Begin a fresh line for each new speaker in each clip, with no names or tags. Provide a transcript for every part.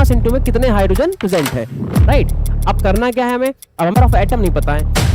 Mass into में कितने hydrogen present है, राइट। अब करना क्या है हमें, अब नंबर ऑफ एटम नहीं पता है।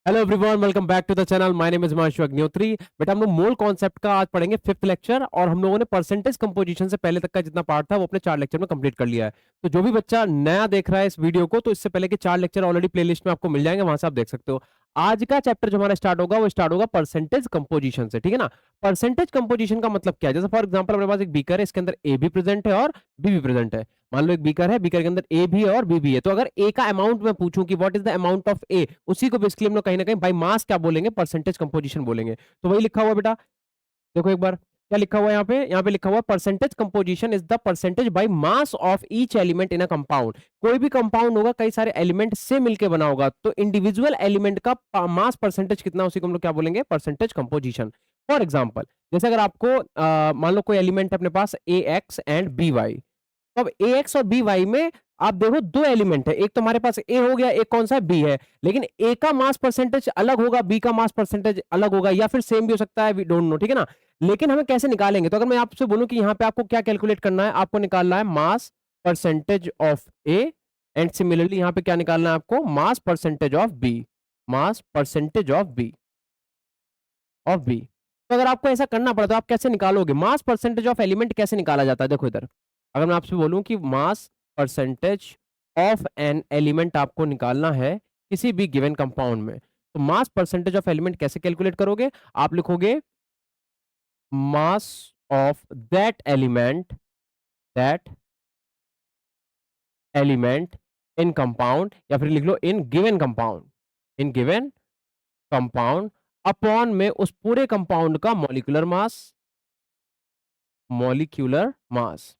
Hello everyone, welcome back to the channel. My name is Himanshu Agnihotri. बेटा हम लोग मोल कॉन्सेप्ट का आज पढ़ेंगे 5th लेक्चर, और हम लोगों ने परसेंटेज कंपोजिशन से पहले तक का जितना पार्ट था वो अपने 4 लेक्चर में कंप्लीट कर लिया है। तो जो भी बच्चा नया देख रहा है इस वीडियो को, तो इससे पहले के 4 लेक्चर ऑलरेडी प्लेलिस्ट में आपको मिल जाएंगे, वहां से आप देख सकते हो। आज का चैप्टर जो हमारा स्टार्ट होगा वो स्टार्ट होगा परसेंटेज कंपोजिशन से, ठीक है ना। परसेंटेज कंपोजिशन का मतलब क्या है, जैसे फॉर एग्जांपल अपने पास एक बीकर है, इसके अंदर ए भी प्रेजेंट है और बी भी प्रेजेंट है। मान लो एक बीकर है, बीकर के अंदर ए भी है और बी भी है, तो अगर ए का अमाउंट मैं पूछूं कि what is the amount of A, उसी को बेसिकली हम लोग कहीं ना कहीं बाय मास क्या बोलेंगे, परसेंटेज कंपोजिशन बोलेंगे। तो वही लिखा हुआ बेटा, देखो एक बार क्या लिखा हुआ है यहाँ पे लिखा हुआ percentage composition is the percentage by mass of each element in a compound. कोई भी कंपाउंड होगा, कई सारे एलिमेंट से मिलकर बना होगा, तो इंडिविजुअल एलिमेंट का मास परसेंटेज कितना, उसी को हम लोग क्या बोलेंगे, परसेंटेज कंपोजिशन। फॉर एग्जाम्पल, जैसे अगर आपको मान लो कोई एलिमेंट है अपने पास ए एक्स एंड बी वाई, तो अब ए एक्स और बी वाई में आप देखो दो एलिमेंट है, एक तो हमारे पास ए हो गया, एक कौन सा है, बी है। लेकिन ए का मास परसेंटेज अलग होगा, बी का मास परसेंटेज अलग होगा, या फिर सेम भी हो सकता है, वी डोंट नो, ठीक है ना। लेकिन हमें कैसे निकालेंगे, तो अगर मैं आपसे बोलूं कि यहाँ पे आपको क्या कैलकुलेट करना है, आपको निकालना है mass percentage of A, and similarly यहाँ पे क्या निकालना है आपको, mass percentage of B, mass percentage of B. तो अगर आपको ऐसा करना पड़ा तो आप कैसे निकालोगे, मास परसेंटेज ऑफ एलिमेंट कैसे निकाला जाता है, देखो इधर। अगर मैं आपसे बोलूं कि mass percentage of an element आपको निकालना है किसी भी गिवन कंपाउंड में, तो मास परसेंटेज ऑफ एलिमेंट कैसे कैलकुलेट करोगे, आप लिखोगे mass of that element in compound, या फिर लिख लो in given compound, in given compound upon में उस पूरे कंपाउंड का मॉलिक्यूलर मास।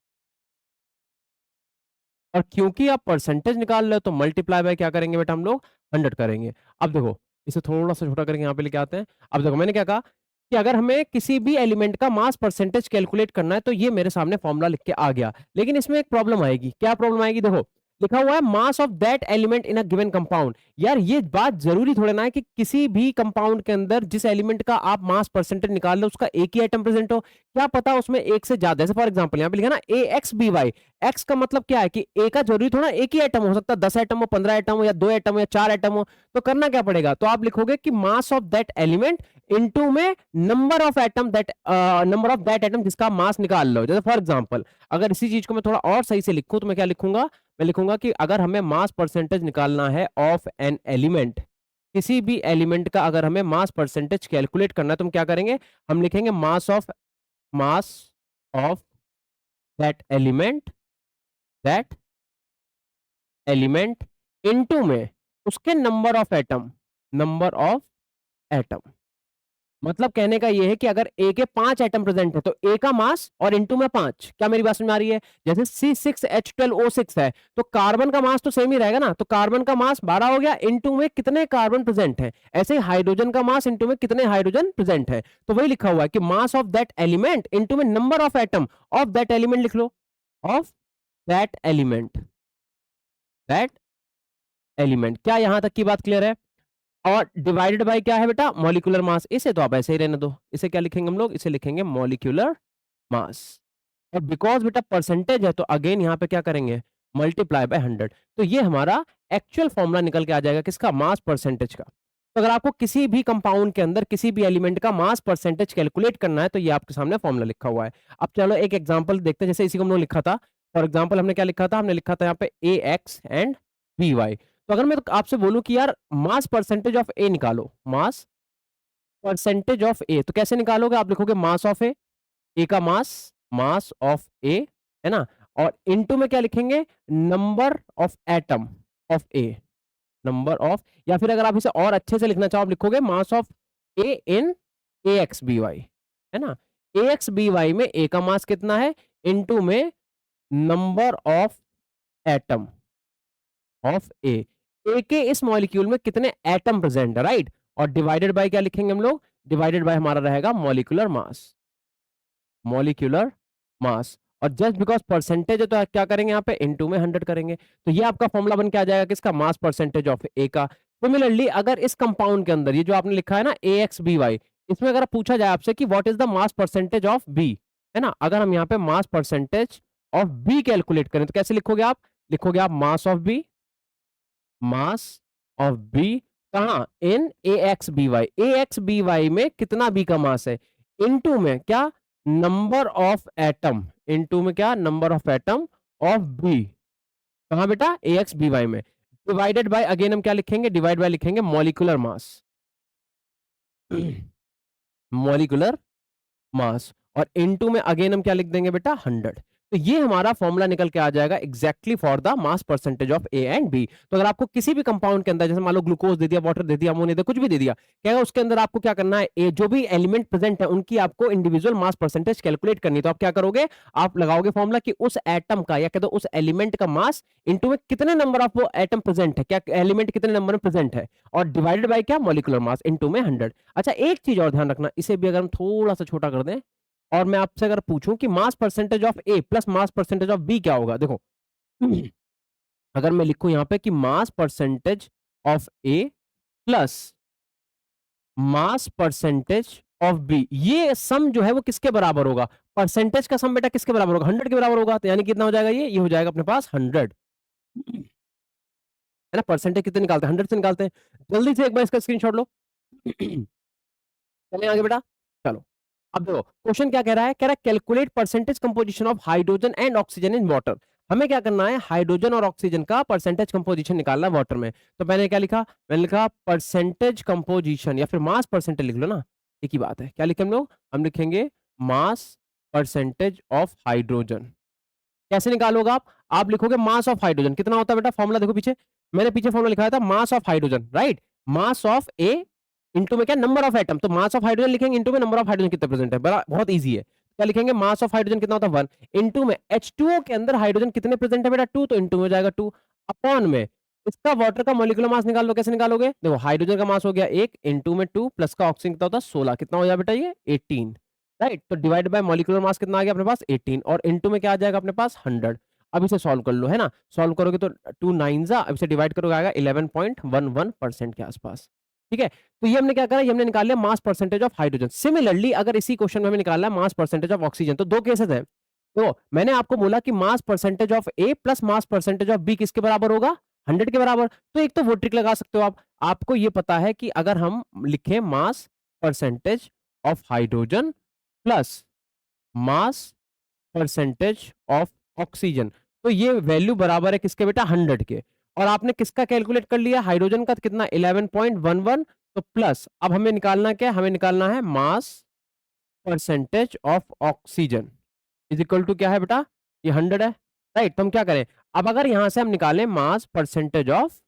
और क्योंकि आप परसेंटेज निकाल रहे हो तो मल्टीप्लाई बाय क्या करेंगे बेटा, हम लोग 100 करेंगे। अब देखो इसे थोड़ा सा छोटा करके यहाँ पे लेके आते हैं। अब देखो मैंने क्या कहा कि अगर हमें किसी भी एलिमेंट का मास परसेंटेज कैलकुलेट करना है, तो ये मेरे सामने फॉर्मूला लिख के आ गया। लेकिन इसमें एक प्रॉब्लम आएगी, क्या प्रॉब्लम आएगी, देखो लिखा हुआ है मास of that element in a given compound. यार ये बात जरूरी थोड़ा ना है कि किसी भी कंपाउंड के अंदर जिस एलिमेंट का आप मास परसेंटेज निकाल लो उसका एक ही आइटम प्रेजेंट हो, क्या पता उसमें एक से ज्यादा। जैसे फॉर एग्जांपल यहाँ पे लिखा ना ए एक्स बी वाई, एक्स का मतलब क्या है कि ए का जरूरी थोड़ा एक ही आइटम हो सकता है, 10 आइटम हो, 15 आइटम हो, या 2 आइटम हो, या 4 आइटम हो। तो करना क्या पड़ेगा, तो आप लिखोगे कि mass of that element into में नंबर ऑफ दैट एटम जिसका मास निकाल लो। जैसे फॉर एग्जांपल अगर इसी चीज को मैं थोड़ा और सही से लिखूं तो मैं क्या लिखूंगा, मैं लिखूंगा कि अगर हमें मास परसेंटेज निकालना है ऑफ एन एलिमेंट, किसी भी एलिमेंट का अगर हमें मास परसेंटेज कैलकुलेट करना है, तो हम क्या करेंगे, हम लिखेंगे मास ऑफ दैट एलिमेंट इनटू में उसके नंबर ऑफ एटम। मतलब कहने का ये है कि अगर ए के 5 एटम प्रेजेंट है तो ए का मास और इनटू में 5। क्या मेरी बात समझ में आ रही है, जैसे C6H12O6 है तो कार्बन का मास तो सेम ही रहेगा ना, तो कार्बन का मास 12 हो गया, इनटू में कितने कार्बन प्रेजेंट है। ऐसे ही हाइड्रोजन का मास इनटू में कितने हाइड्रोजन प्रेजेंट है। तो वही लिखा हुआ है कि mass of that element into में number of atom of that element, लिख लो ऑफ दैट एलिमेंट। क्या यहां तक की बात क्लियर है। और डिवाइडेड बाय क्या है बेटा, मॉलिक्यूलर मास। इसे तो आप ऐसे ही रहने दो, इसे क्या लिखेंगे हम लोग, इसे लिखेंगे मॉलिक्यूलर मास। और बिकॉज बेटा परसेंटेज है तो अगेन यहाँ पे क्या करेंगे, मल्टीप्लाई बाय 100। तो ये हमारा एक्चुअल फॉर्मूला निकल के आ जाएगा, किसका, मास परसेंटेज का। तो अगर आपको किसी भी कंपाउंड के अंदर किसी भी एलिमेंट का मास परसेंटेज कैलकुलेट करना है तो ये आपके सामने फॉर्मूला लिखा हुआ है। अब चलो एक एग्जांपल देखते हैं, जैसे इसी को हम लोग लिखा था। फॉर एग्जांपल हमने क्या लिखा था, हमने लिखा था यहाँ पे ए एक्स एंड बी वाई। तो अगर मैं तो आपसे बोलूं कि यार मास परसेंटेज ऑफ ए निकालो, मास परसेंटेज ऑफ ए, तो कैसे निकालोगे, आप लिखोगे मास ऑफ ए का मास ऑफ ए, है ना, और इनटू में क्या लिखेंगे, number of atom of A, number of, या फिर अगर आप इसे और अच्छे से लिखना चाहो आप लिखोगे mass of A in A X B Y, है ना। ए एक्स बी वाई में ए का मास कितना है, इनटू में नंबर ऑफ एटम ऑफ ए, ए के इस मॉलिक्यूल में कितने एटम प्रेजेंट है, राइट। और डिवाइडेड बाय क्या लिखेंगे हम लोग, डिवाइडेड बाय हमारा रहेगा मॉलिक्यूलर मास। और जस्ट बिकॉज परसेंटेज है तो क्या करेंगे यहाँ पे, इनटू में 100 करेंगे। तो ये आपका फॉर्मूला बन के आ जाएगा किसका, मास परसेंटेज ऑफ ए का। सिमिलरली अगर इस कंपाउंड के अंदर ये जो आपने लिखा है ना ए एक्स बी वाई, इसमें अगर पूछा जाए आपसे कि what is the mass percentage of B, है ना? अगर हम यहाँ पे mass percentage of B calculate करें तो कैसे लिखोगे आप? लिखोगे आप mass of B, mass of B कहाँ? In A X B Y. A X B Y में कितना बी का मास है? इनटू में क्या? Number of atom. इनटू में क्या? Number of atom of B. कहाँ बेटा? ए एक्स बी वाई में। डिवाइडेड बाय अगेन हम क्या लिखेंगे? डिवाइड बाय लिखेंगे मॉलिक्यूलर मास। मॉलिक्यूलर मास और इनटू में अगेन हम क्या लिख देंगे बेटा? 100। तो ये हमारा फॉर्मूला निकल के आ जाएगा exactly for the mass percentage of A and B. तो अगर आपको किसी भी कंपाउंड के अंदर जैसे मान लो ग्लूकोज दे दिया, वाटर दे दिया, अमोनिया दे कुछ भी दे दिया, क्या है उसके अंदर आपको क्या करना है? ए जो भी एलिमेंट प्रेजेंट है उनकी आपको इंडिविजुअल मास परसेंटेज कैलकुलेट करनी है। तो आप क्या करोगे? आप लगाओगे फॉर्मूला कि उस एटम का या कह दो उस एलिमेंट का मास इनटू में कितने नंबर ऑफ वो एटम प्रेजेंट है, क्या एलिमेंट कितने नंबर में प्रेजेंट है, और डिवाइडेड बाय क्या? मॉलिक्यूलर मास इनटू में 100। अच्छा एक चीज और ध्यान रखना, इसे भी अगर हम थोड़ा सा छोटा कर दें और मैं आपसे अगर पूछूं कि mass percentage of A plus mass percentage of B क्या होगा? देखो अगर मैं लिखूं यहां पे कि mass percentage of A plus mass percentage of B, ये सम जो है वो किसके बराबर होगा? परसेंटेज का सम बेटा किसके बराबर होगा? 100 के बराबर होगा। तो यानी कितना हो जाएगा? ये हो जाएगा अपने पास 100, है ना? परसेंटेज कितने निकालते हैं? 100 से निकालते हैं। जल्दी से एक बार इसका स्क्रीनशॉट लो। चलें आगे बेटा। चलो अब देखो क्वेश्चन क्या कह रहा है? कह रहा है calculate percentage composition of hydrogen and oxygen in water. हमें क्या करना है? हाइड्रोजन और ऑक्सीजन का परसेंटेज कंपोजिशन निकालना है वाटर में। तो मैंने क्या लिखा? मैंने लिखा परसेंटेज कंपोजिशन या फिर मास परसेंटेज लिख लो ना, एक ही बात है। क्या लिखे हम लोग? हम लिखेंगे मास परसेंटेज ऑफ हाइड्रोजन। कैसे निकालोगे आप? आप लिखोगे मास ऑफ हाइड्रोजन कितना होता है बेटा? फॉर्मूला देखो पीछे, मैंने पीछे फॉर्मूला लिखा था mass of hydrogen, right? Mass of A into में क्या? Number of atom. तो मास ऑफ हाइड्रोजन लिखेंगे इंटू में नंबर ऑफ हाइड्रोजन कितने प्रेजेंट है। बड़ा बहुत ईजी है। क्या लिखेंगे? मास ऑफ हाइड्रोजन कितना होता है? 1 इंटू में H2O के अंदर हाइड्रोजन कितने प्रेजेंट है बेटा? 2, तो इंटू में हो जाएगा 2 अपॉन में इसका वाटर का मॉलिक्यूलर मास निकाल लो। कैसे निकालोगे? देखो हाइड्रोजन का मास हो गया 1 इंटू में 2 प्लस का ऑक्सीजन कितना होता है? 16। कितना हो जाएगा बेटा? ये 18, राइट? तो डिवाइड बाय मॉलिक्यूलर मास कितना आ गया अपने पास? 18 और इनटू में क्या आ जाएगा अपने पास? 100। अब इसे सॉल्व कर लो, है ना? सॉल्व करोगे तो 2 9 जा, अब इसे डिवाइड करोगे आएगा 11.11% के आसपास। ठीक है? तो ये हमने क्या करा? ये हमने निकाल लिया मास परसेंटेज ऑफ हाइड्रोजन। सिमिलरली अगर इसी क्वेश्चन में हमें निकालना है मास परसेंटेज ऑफ ऑक्सीजन, तो दो केसेस हैं। तो मैंने आपको बोला कि mass percentage of A plus mass percentage of B किसके बराबर होगा? 100 के बराबर। तो एक तो वो ट्रिक लगा सकते हो आप। आपको ये पता है कि अगर हम लिखें मास percentage of hydrogen plus mass percentage of oxygen, तो ये वैल्यू बराबर है किसके बेटा? 100 के। और आपने किसका कैलकुलेट कर लिया? हाइड्रोजन का। तो कितना? 11.11। तो प्लस अब हमें निकालना क्या है? हमें निकालना है mass percentage of oxygen is equal to क्या है बेटा? ये 100 है, राइट? तो हम क्या करें? अब अगर यहां से हम निकालें मास परसेंटेज ऑफ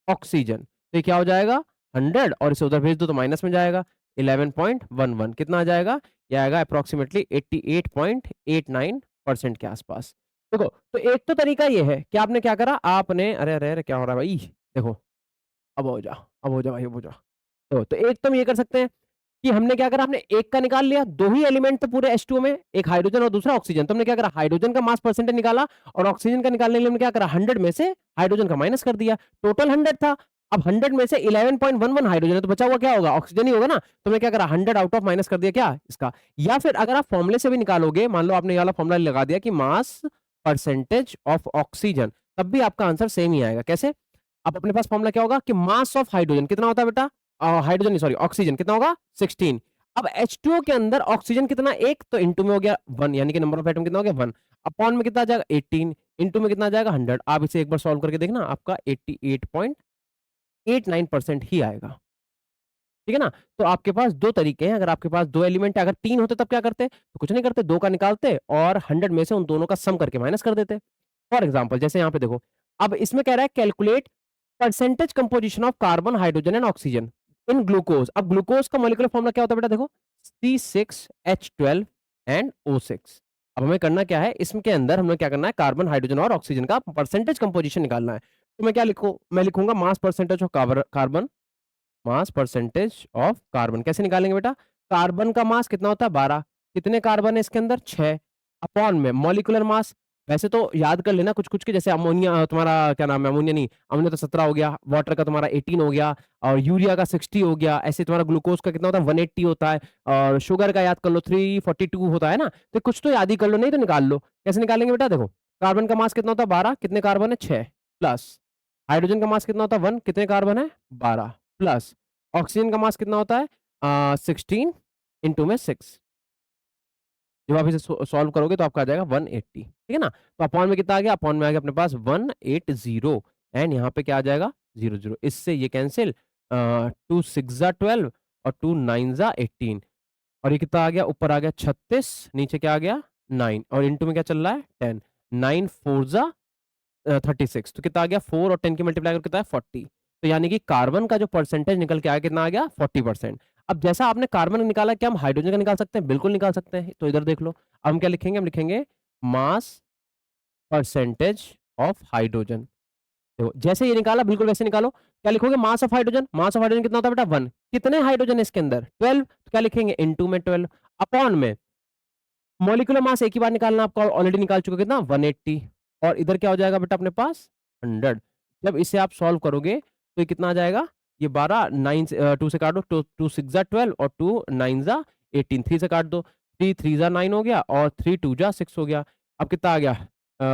ऑक्सीजन, तो ये क्या हो जाएगा? 100 और इसे उधर भेज दो तो माइनस में जाएगा। 11.11 कितना आ जाएगा? ये आएगा अप्रोक्सीमेटली 88.89% के आसपास। देखो तो एक तो तरीका ये है कि आपने क्या करा? आपने अरे अरे अरे क्या हो रहा है भाई? देखो अब हो जा, अब हो जा भाई, अब हो जा। तो एक तो हम ये कर सकते हैं कि हमने क्या करा? हमने एक का निकाल लिया, दो ही एलिमेंट थे पूरे H2O में, एक हाइड्रोजन और दूसरा ऑक्सीजन। तो हमने क्या करा? हाइड्रोजन का मास परसेंटेज निकाला और ऑक्सीजन का निकालने के लिए हमने क्या करा? 100 में से हाइड्रोजन का माइनस कर दिया। टोटल 100 था। अब 100 में से 11.11 हाइड्रोजन है, तो बचा हुआ क्या होगा? ऑक्सीजन ही होगा ना। तो मैं क्या करा? 100 आउट ऑफ माइनस कर दिया क्या इसका। या फिर अगर आप फॉर्मूले से भी निकालोगे, मान लो आपने ये वाला फॉर्मूला लगा दिया कि मास परसेंटेज ऑफ ऑक्सीजन, तब भी आपका आंसर सेम ही आएगा। कैसे? अब अपने पास फॉर्मूला क्या होगा कि मास ऑफ हाइड्रोजन कितना होता है बेटा? हाइड्रोजन सॉरी ऑक्सीजन कितना होगा? 16। अब H2O के अंदर ऑक्सीजन कितना? एक, तो इंटू में हो गया 1, यानी कि नंबर ऑफ एटम कितना हो गया? 1 अपॉन में कितना आ जाएगा? 18 इंटू में कितना आ जाएगा? 100। आप इसे एक बार सॉल्व करके देखना, आपका 88.89% ही आएगा। ठीक है ना? तो आपके पास दो तरीके हैं। अगर आपके पास दो एलिमेंट है, अगर तीन होते तब क्या करते? तो कुछ नहीं करते, दो का निकालते और 100 में से उन दोनों का सम करके माइनस कर देते। फॉर एग्जाम्पल जैसे यहाँ पे देखो, अब इसमें कह रहा है calculate percentage composition of carbon hydrogen and oxygen in glucose. अब ग्लूकोज का मॉलिक्यूलर फॉर्मूला क्या होता है बेटा? देखो C6H12 एंड O6। अब हमें करना क्या है? इसके अंदर हमें क्या करना है? कार्बन हाइड्रोजन और ऑक्सीजन का परसेंटेज कंपोजिशन निकालना है। तो मैं क्या लिखूं? मैं लिखूंगा मास percentage of carbon, mass percentage of carbon. कैसे निकालेंगे बेटा? कार्बन का मास कितना होता है? 12। कितने कार्बन है इसके अंदर? 6 अपॉन में मॉलिक्यूलर मास। वैसे तो याद कर लेना कुछ-कुछ के, जैसे अमोनिया तुम्हारा क्या नाम है, अमोनिया नहीं, अमोनिया तो 17 हो गया, वाटर का तुम्हारा 18 हो गया और यूरिया का 60 हो गया। ऐसे तुम्हारा ग्लूकोज़ का कितना होता है 180 होता है और शुगर का याद कर लो 342 होता है ना? तो कुछ तो याद ही कर लो, नहीं तो निकाल लो। कैसे निकालेंगे बेटा देखो, कार्बन का मास कितना होता है 12, कितने कार्बन है 6 प्लस हाइड्रोजन का मास कितना होता है 1, कितने कार्बन है 12 प्लस ऑक्सीजन का मास कितना होता है 16 इंटू में 6। जब आप इसे सॉल्व करोगे तो आपका आ जाएगा 180, ठीक है ना? तो अपॉन में कितना आ गया? अपॉन में आ गया अपने पास 180 एंड यहाँ पे क्या आ जाएगा 00। इससे ये कैंसिल 2 6 जा 12 और 2 9 जा 18 और ये कितना आ गया? ऊपर आ गया 36, नीचे क्या आ गया 9 और इनटू में क्या चल रहा है 10। 9 4 जा 36, तो कितना आ गया 4 और 10 की मल्टीप्लाई करके कितना है 40। तो यानी कि कार्बन का जो परसेंटेज निकल के आया कितना आ गया 40%। अब जैसा आपने कार्बन निकाला, क्या हम हाइड्रोजन का निकाल सकते हैं? बिल्कुल निकाल सकते हैं। तो इधर देख लो, अब हम क्या लिखेंगे? हम लिखेंगे मास परसेंटेज ऑफ हाइड्रोजन। देखो जैसे ये निकाला बिल्कुल वैसे निकालो। क्या लिखोगे? Mass of hydrogen. Mass of hydrogen कितना होता है बेटा 1। कितने हाइड्रोजन है इसके अंदर 12, तो क्या लिखेंगे इनटू में 12 अपॉन में मॉलिक्यूलर मास एक ही बार निकालना, आपको ऑलरेडी निकाल चुके हो कितना 180 और इधर क्या हो जाएगा बेटा अपने पास 100। जब इसे आप सॉल्व करोगे तो ये कितना आ जाएगा? ये 12 9 से 2 से काट दो, 2 6 जा 12 और 2 9 जा 18, 3 से काट दो, 3 3 जा 9 हो गया और 3 2 जा 6 हो गया। अब कितना आ गया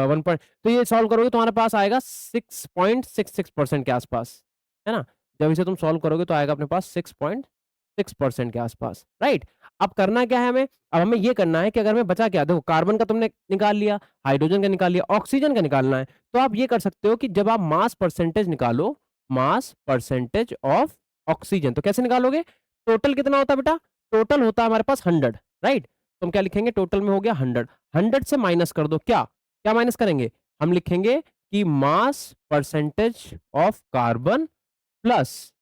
1 पॉइंट, तो ये सॉल्व करोगे तो हमारे पास आएगा 6.66% के आसपास, है ना? जब इसे तुम सॉल्व करोगे तो आएगा अपने पास 6.6% के आसपास, राइट? अब करना क्या है हमें? अब हमें ये करना है कि अगर हमें बचा क्या, देखो कार्बन का तुमने निकाल लिया, हाइड्रोजन का निकाल लिया, ऑक्सीजन का निकालना है। तो आप ये कर सकते हो कि जब आप मास परसेंटेज निकालो, मास परसेंटेज ऑफ ऑक्सीजन, तो कैसे निकालोगे? टोटल कितना होता है बेटा? टोटल होता है हमारे पास 100, राइट? तो हम क्या लिखेंगे? टोटल में हो गया 100, 100 से माइनस कर दो, क्या क्या माइनस करेंगे? हम लिखेंगे कि mass percentage of carbon plus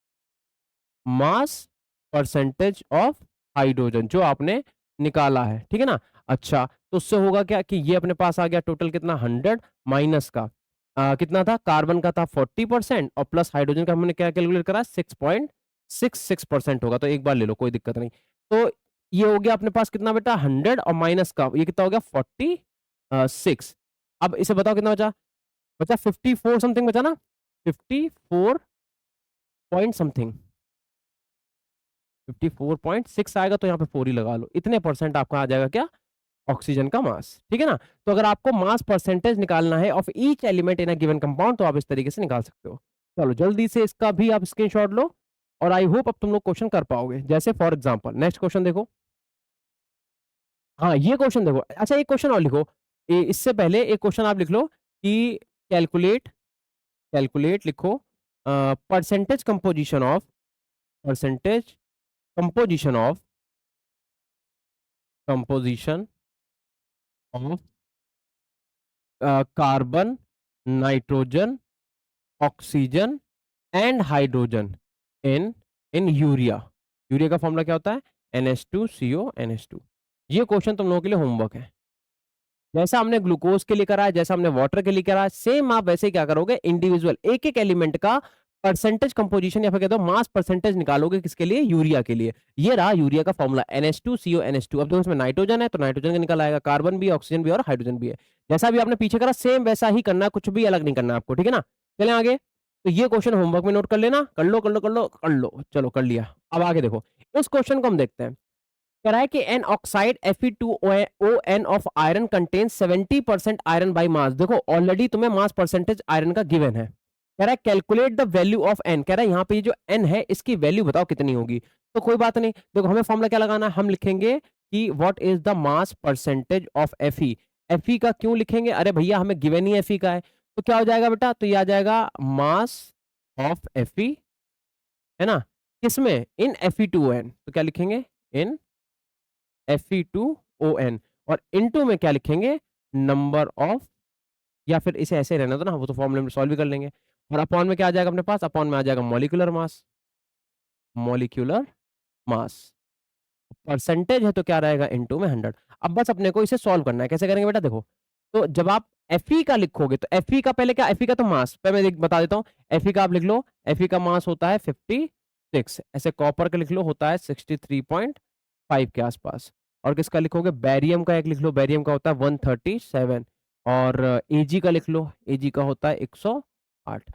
mass percentage of hydrogen जो आपने निकाला है, ठीक है ना? अच्छा, तो उससे होगा क्या कि ये अपने पास आ गया टोटल कितना 100 माइनस का कितना था? कार्बन का था 40% और प्लस हाइड्रोजन का हमने क्या कैलकुलेट करा 6.66% होगा। तो एक बार ले लो, कोई दिक्कत नहीं। तो ये हो गया अपने पास कितना बेटा 100 और माइनस का ये कितना हो गया 46। अब इसे बताओ कितना बचा? बचा 54 समथिंग बचा ना, 54 पॉइंट समथिंग, 54.6 आएगा तो यहाँ पे 4 ही लगा लो। इतने परसेंट आपका आ जाएगा क्या? ऑक्सीजन का मास, ठीक है ना? तो अगर आपको मास परसेंटेज निकालना है of each element in a given compound तो आप इस तरीके से निकाल सकते हो। चलो जल्दी से इसका भी आप स्क्रीनशॉट लो और आई होप अब तुम लोग क्वेश्चन कर पाओगे। जैसे फॉर एग्जांपल नेक्स्ट क्वेश्चन देखो। हाँ, ये क्वेश्चन देखो। अच्छा एक क्वेश्चन और लिखो। इससे पहले एक क्वेश्चन आप लिख लो कि कैलकुलेट कैलकुलेट लिखो percentage composition of percentage composition of composition of carbon, nitrogen, oxygen and hydrogen in in urea. Urea का फॉर्मूला क्या होता है? NH2CO NH2। ये क्वेश्चन तुम लोगों के लिए होमवर्क है। जैसा हमने ग्लूकोज के लिए करा है, जैसा हमने वाटर के लिए करा है, सेम आप वैसे ही क्या करोगे इंडिविजुअल एक एक एलिमेंट का परसेंटेज कंपोजिशन या फिर कहते हो मास परसेंटेज निकालोगे किसके लिए? यूरिया के लिए। ये रहा यूरिया का फॉर्मूला NH2CO NH2। अब देखो इसमें नाइट्रोजन है तो नाइट्रोजन का निकल आएगा, कार्बन भी, ऑक्सीजन भी और हाइड्रोजन भी है। जैसा भी आपने पीछे करा सेम वैसा ही करना है, कुछ भी अलग नहीं करना है आपको, ठीक है ना? चलें आगे। तो ये क्वेश्चन होमवर्क में नोट कर लेना, कर लो कर लो कर लो कर लो, चलो कर लिया। अब आगे देखो, इस क्वेश्चन को हम देखते हैं। कह रहा है कि an oxide Fe2ON of iron contain 70% iron by mass. देखो ऑलरेडी तुम्हें मास परसेंटेज आयरन का गिवन है। कह रहा है calculate the value of N. कह रहा है यहाँ पे ये जो एन है इसकी वैल्यू बताओ कितनी होगी। तो कोई बात नहीं, देखो हमें फॉर्मूला क्या लगाना है? हम लिखेंगे कि what is the mass percentage of Fe। Fe का क्यों लिखेंगे? अरे भैया हमें गिवन ही Fe का है। तो क्या हो जाएगा बेटा? तो ये आ जाएगा मास ऑफ Fe, है ना? किसमें? इन Fe2ON। तो क्या लिखेंगे? इन Fe2ON और इनटू में क्या लिखेंगे? नंबर ऑफ, या फिर इसे ऐसे रहने दो ना, वो तो फॉर्मूले में सॉल्व भी कर लेंगे। और अपॉन में क्या आ जाएगा अपने पास? अपॉन में आ जाएगा molecular mass. Molecular mass percentage है तो क्या रहेगा? इनटू में 100। अब बस अपने को इसे सॉल्व करना है। कैसे करेंगे बेटा? देखो, तो जब आप Fe का लिखोगे तो Fe का पहले क्या? Fe का तो मास पहले मैं बता देता हूँ। Fe का आप लिख लो, Fe का मास होता है 56। ऐसे कॉपर का लिख लो होता है 63.5 के आसपास। और किसका लिखोगे? बैरियम का एक लिख लो, बैरियम का होता है 137। और Ag का लिख लो, Ag का होता है 108।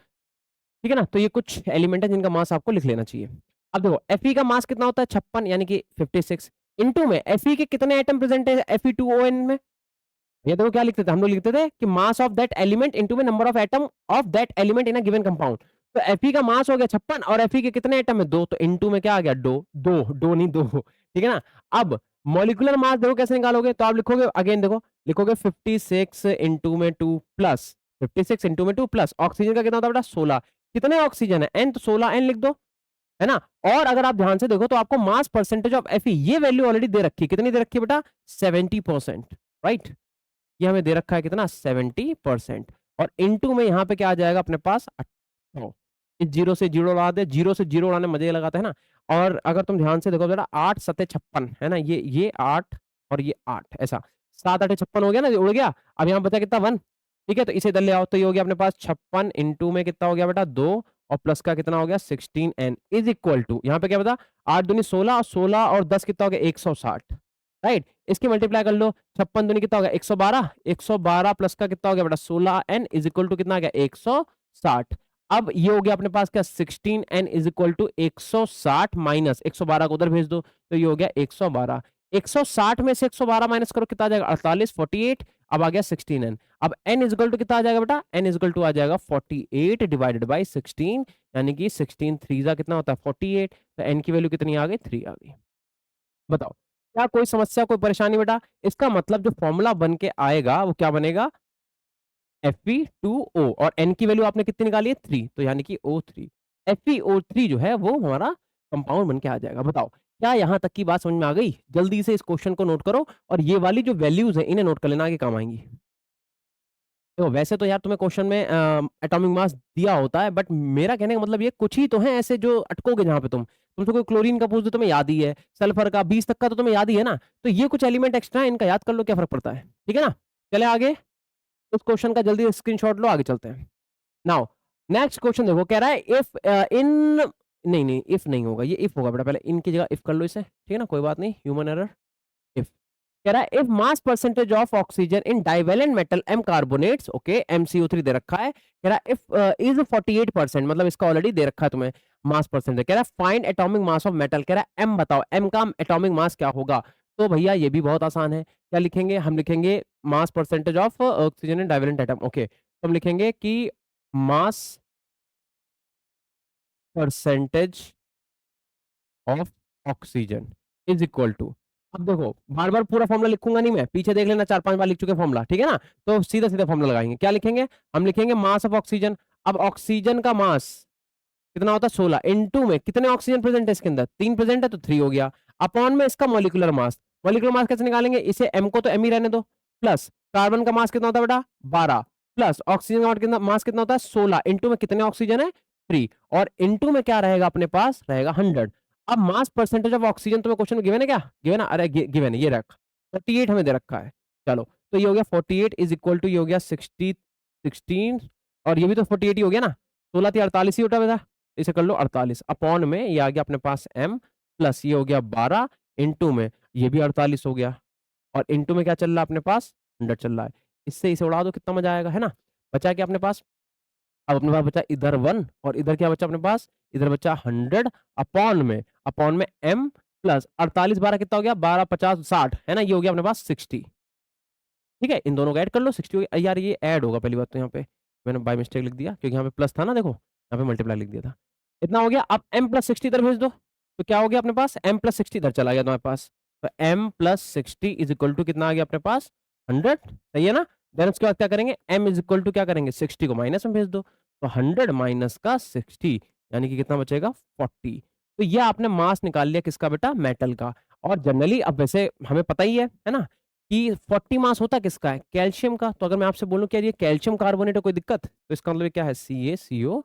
ठीक है ना? तो ये कुछ एलिमेंट है जिनका मास आपको लिख लेना चाहिए। अब देखो Fe का मास कितना होता है 56 यानी कि 56 इनटू में Fe के कितने एटम प्रेजेंट है Fe2O में? ये देखो क्या लिखते थे हम लोग, लिखते थे कि mass of that element into में number of atom of that element in a given compound. तो Fe का मास हो गया 56 और Fe के कितने एटम है 2, तो इनटू में क्या आ गया 2 2 2 नहीं 2। ठीक है ना? अब मॉलिक्यूलर मास देखो कैसे निकालोगे, तो आप लिखोगे अगेन देखो, लिखोगे 56 इनटू में 2 प्लस 56 इनटू में 2 प्लस ऑक्सीजन का कितना होता है बेटा 16। कितने ऑक्सीजन है n, तो 16 n लिख दो, है ना? और अगर आप ध्यान से देखो तो आपको मास परसेंटेज ऑफ Fe ये वैल्यू ऑलरेडी दे रखी है, कितनी दे रखी है बेटा 70%, राइट? ये हमें दे रखा है कितना 70%। और इनटू में यहाँ पे क्या आ जाएगा अपने पास 18। इस जीरो से जीरो उड़ा दे, जीरो से जीरो उड़ाने मजे लगाते हैं ना। और अगर तुम ध्यान से देखो बेटा 8 सते 56 है ना, ये 8 और ये 8 ऐसा 7 8 56 हो गया ना, ये उड़ गया। अब यहाँ बचा कितना 1। ठीक है, तो इसे इधर ले आओ, तो ये हो गया अपने पास 56 इनटू में कितना हो गया बेटा 2 और प्लस का कितना हो गया 16n इज इक्वल टू यहाँ पे क्या बता 8 दूनी 16 और 16 और 10 कितना हो गया 160, राइट? इसकी मल्टीप्लाई कर लो, 56 दूनी कितना हो गया 112, 112 प्लस का कितना हो गया बेटा 16n इज इक्वल टू कितना आ गया 160। अब ये हो गया अपने पास क्या 16n is equal to 160 minus 112 को उधर भेज दो, तो ये हो गया 112। 160 में से 112 माइनस करो कितना आ जाएगा 48 48। अब आ गया 16n। अब n इज इक्वल टू कितना आ जाएगा बेटा, n इज इक्वल टू आ जाएगा 48 डिवाइडेड बाई 16, यानी कि 16 3 जा कितना होता है 48, तो n की वैल्यू कितनी आ गई 3 आ गई। बताओ क्या कोई समस्या कोई परेशानी बेटा? इसका मतलब जो फॉर्मूला बन के आएगा वो क्या बनेगा Fe2O और N की वैल्यू आपने कितनी निकाली है 3, तो यानी कि O3। FeO3 जो है वो हमारा कंपाउंड बन के आ जाएगा। बताओ क्या यहाँ तक की बात समझ में आ गई? जल्दी से इस क्वेश्चन को नोट करो और ये वाली जो वैल्यूज है इन्हें नोट कर लेना, आगे काम आएंगी। तो वैसे तो यार तुम्हें क्वेश्चन में एटॉमिक मास दिया होता है, बट मेरा कहने का मतलब ये कुछ ही तो है ऐसे जो अटकोगे जहां पे तुमसे कोई क्लोरीन का पूछ दो तुम्हें याद ही है, सल्फर का 20 तक का तो तुम्हें याद ही है ना। तो ये कुछ एलिमेंट एक्स्ट्रा है, इनका याद कर लो क्या फर्क पड़ता है। ठीक है ना? चले आगे, उस क्वेश्चन का जल्दी स्क्रीनशॉट लो, आगे चलते हैं। नाउ नेक्स्ट क्वेश्चन देखो, कह रहा है इफ इन नहीं नहीं इफ नहीं होगा, ये इफ होगा बेटा, पहले इनकी जगह इफ कर लो इसे, ठीक है ना, कोई बात नहीं, ह्यूमन एरर। इफ कह रहा है if mass percentage of oxygen in divalent metal M carbonates, okay MCO3 दे रखा है, कह रहा है इफ इज 48%, मतलब इसका ऑलरेडी दे रखा है तुम्हें मास परसेंटेज। कह रहा है find atomic mass of metal, कह रहा है एम बताओ, एम का एटॉमिक मास क्या होगा। तो भैया ये भी बहुत आसान है, क्या लिखेंगे हम, लिखेंगे mass percentage of oxygen in divalent atom, okay, तो हम लिखेंगे कि mass percentage of oxygen is equal to, अब देखो बार बार पूरा फॉर्मूला लिखूंगा नहीं मैं, पीछे देख लेना 4 5 बार लिख चुके फॉर्मूला, ठीक है ना। तो सीधा सीधा फॉर्मूला लगाएंगे, क्या लिखेंगे हम, लिखेंगे मास ऑफ ऑक्सीजन। अब ऑक्सीजन का मास कितना होता है 16 इनटू में कितने ऑक्सीजन प्रेजेंट है इसके अंदर 3 प्रेजेंट है तो 3 हो गया, अपॉन में इसका मॉलिक्यूलर मास। मॉलिक्यूलर मास कैसे निकालेंगे, इसे एम को तो एम ही रहने दो, प्लस कार्बन का मास कितना होता है बेटा 12, प्लस ऑक्सीजन का कितना मास कितना होता है 16 इनटू में कितने ऑक्सीजन है 3, और इनटू में क्या रहेगा अपने पास रहेगा 100। अब मास परसेंटेज ऑफ ऑक्सीजन तुम्हें क्वेश्चन में गिवन है क्या, गिवन है, अरे गिवन है, ये रख 48 हमें दे रखा है। चलो तो ये हो गया 48 इज इक्वल टू ये हो गया 60 16, और ये भी तो 48 ही हो गया ना, 16 थी 48 ही होता बेटा, इसे कर लो 48 अपॉन में ये आ गया अपने पास m, प्लस ये हो गया 12 इनटू में ये भी 48 हो गया, और इनटू में क्या चल रहा है अपने पास 100 चल रहा है। इससे इसे उड़ा दो कितना मजा आएगा, है ना। बचा क्या अपने पास, अब अपने पास बचा इधर 1 और इधर क्या बचा अपने पास, इधर बचा 100 अपॉन में m प्लस 48 12 कितना हो गया 12 50 60, है ना, ये हो गया अपने पास 60। ठीक है, इन दोनों को ऐड कर लो 60 हो गया। यार ये ऐड होगा पहली बात तो, यहाँ पे मैंने बाय मिस्टेक लिख दिया क्योंकि यहाँ पे प्लस था ना, देखो यहाँ पे मल्टीप्लाई लिख दिया था। इतना हो गया, अब m प्लस 60 इधर भेज दो, तो क्या हो गया अपने पास m प्लस 60 इधर चला गया तुम्हारे पास, तो m plus 60 is equal to कितना आ गया अपने पास 100, सही है ना। देन उसके बाद क्या करेंगे m इज इक्वल टू क्या करेंगे 60 को माइनस में भेज दो, तो 100 माइनस का 60 यानी कि कितना बचेगा 40। तो ये आपने मास निकाल लिया किसका बेटा मेटल का। और जनरली अब वैसे हमें पता ही है ना, कि 40 मास होता किसका है कैल्शियम का। तो अगर मैं आपसे बोलूं क्या ये कैल्शियम कार्बोनेट है कोई दिक्कत, तो इसका मतलब क्या है CaCO,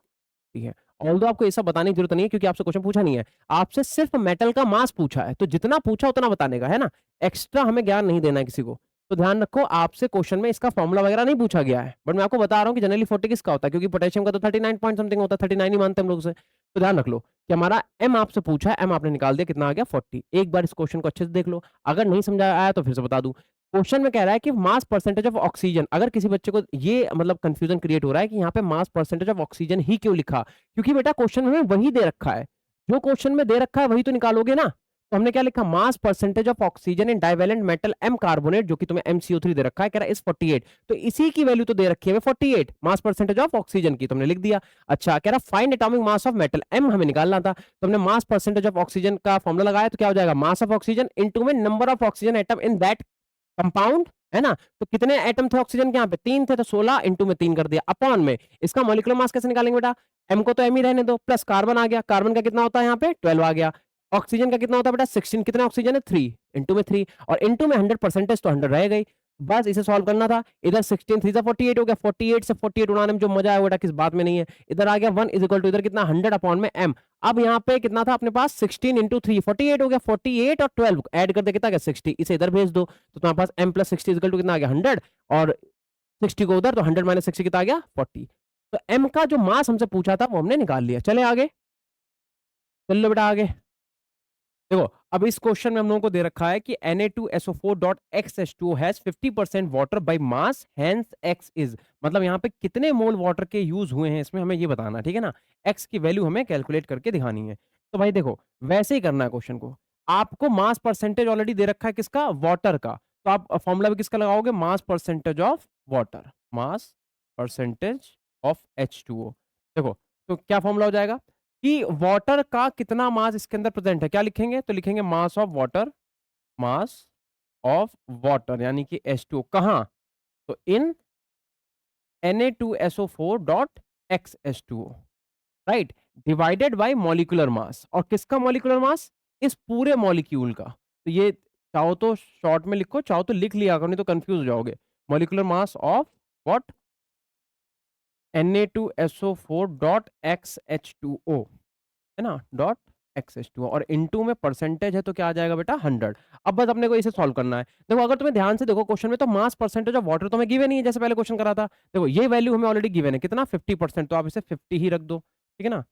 ठीक है। ऑल्दो आपको ये सब बताने की जरूरत नहीं है क्योंकि आपसे क्वेश्चन पूछा नहीं है, आपसे सिर्फ मेटल का मास पूछा है, तो जितना पूछा उतना बताने का है ना, एक्स्ट्रा हमें ज्ञान नहीं देना है किसी को। तो ध्यान रखो आपसे क्वेश्चन में इसका फॉर्मूला वगैरह नहीं पूछा गया है, बट मैं आपको बता रहा हूँ कि जनरली 40 किसका होता है, क्योंकि पोटेशियम का तो 39 पॉइंट समथिंग होता है, 39 ही मानते हैं हम लोग से। तो ध्यान रख लो कि हमारा m आपसे पूछा है, m आपने निकाल दिया कितना आ गया 40। एक बार इस क्वेश्चन को अच्छे से देख लो, अगर नहीं समझा आया तो फिर से बता दूं, क्वेश्चन में कह रहा है कि मास परसेंटेज ऑफ ऑक्सीजन, अगर किसी बच्चे को ये मतलब कंफ्यूजन क्रिएट हो रहा है कि यहाँ पे मास परसेंटेज ऑफ ऑक्सीजन ही क्यों लिखा, क्योंकि बेटा क्वेश्चन में वही दे रखा है, जो क्वेश्चन में दे रखा है वही तो निकालोगे ना। तो हमने क्या लिखा, mass percentage of oxygen in divalent metal M carbonate, जो कि तुम्हें MCO3 दे रखा है, कह रहा है इस 48, तो इसी की वैल्यू तो दे रखी है 48 मास परसेंटेज ऑफ ऑक्सीजन की, तुमने लिख दिया। अच्छा, कह रहा find atomic mass of metal M हमें निकालना था, तो हमने मास परसेंटेज ऑफ ऑक्सीजन का फॉर्मूला लगाया, तो क्या हो जाएगा, मास ऑफ ऑक्सीजन इनटू में number of oxygen atom in that compound, है ना। तो कितने एटम थे ऑक्सीजन के यहाँ पे, 3 थे, तो 16 इंटू में 3 कर दिया, अपॉन में इसका मॉलिक्यूलर मास कैसे निकालेंगे बेटा, एम को तो एम ही रहने दो, प्लस कार्बन आ गया, कार्बन का कितना होता है यहाँ पे 12 आ गया, ऑक्सीजन का कितना होता है बेटा 16, कितने ऑक्सीजन है 3, इंटू में 3, और इंटू में 100% तो 100 रह गई, बस इसे सॉल्व करना था। इधर 16 3 48 हो गया, 48 से 48 उड़ाने में जो मजा है बेटा किस बात में नहीं है। इधर आ गया 1 इज इक्वल टू इधर कितना 100 अपॉन में m। अब यहाँ पे कितना था अपने पास 16 इंटू 3 48 हो गया, 48 और 12 ऐड कर दे कितना गया 60, इसे इधर भेज दो तो तुम्हारे पास m प्लस 60 इक्वल टू कितना आ गया 100, और 60 को उधर तो 100 माइनस 60 कितना आ गया 40। तो m का जो मास हमसे पूछा था वो हमने निकाल लिया। चले आगे, चल लो बेटा आगे। देखो अब इस क्वेश्चन में हम लोगों को दे रखा है कि Na2SO4.XH2 has 50% water by mass, hence x is, मतलब यहाँ पे कितने मोल वाटर के यूज हुए हैं इसमें हमें ये बताना, ठीक है ना। x की वैल्यू हमें कैलकुलेट करके दिखानी है। तो भाई देखो वैसे ही करना है क्वेश्चन को, आपको मास परसेंटेज ऑलरेडी दे रखा है किसका, वाटर का, तो आप फॉर्मूला भी किसका लगाओगे, मास percentage of water, mass percentage of H2O। देखो तो क्या फॉर्मूला हो जाएगा कि वाटर का कितना मास इसके अंदर प्रेजेंट है, क्या लिखेंगे, तो लिखेंगे मास of water, mass of water यानी कि H2O कहां, तो इन Na2SO4.XH2O, right, divided by molecular mass, और किसका मॉलिक्यूलर मास, इस पूरे मॉलिक्यूल का। तो ये चाहो तो शॉर्ट में लिखो, चाहो तो लिख लिया करो, नहीं तो कंफ्यूज हो जाओगे। Molecular mass of what, Na2SO4.XH2O, है ना, डॉट XH2, और इनटू में परसेंटेज है तो क्या आ जाएगा बेटा 100। अब बस अपने को इसे सॉल्व करना है। देखो अगर तुम्हें ध्यान से देखो क्वेश्चन में, तो मास परसेंटेज ऑफ वाटर तो हमें गिवन नहीं है, जैसे पहले क्वेश्चन करा था। देखो ये वैल्यू हमें ऑलरेडी गिवन है कितना 50%, तो आप इसे 50 ही रख दो, ठीक है ना।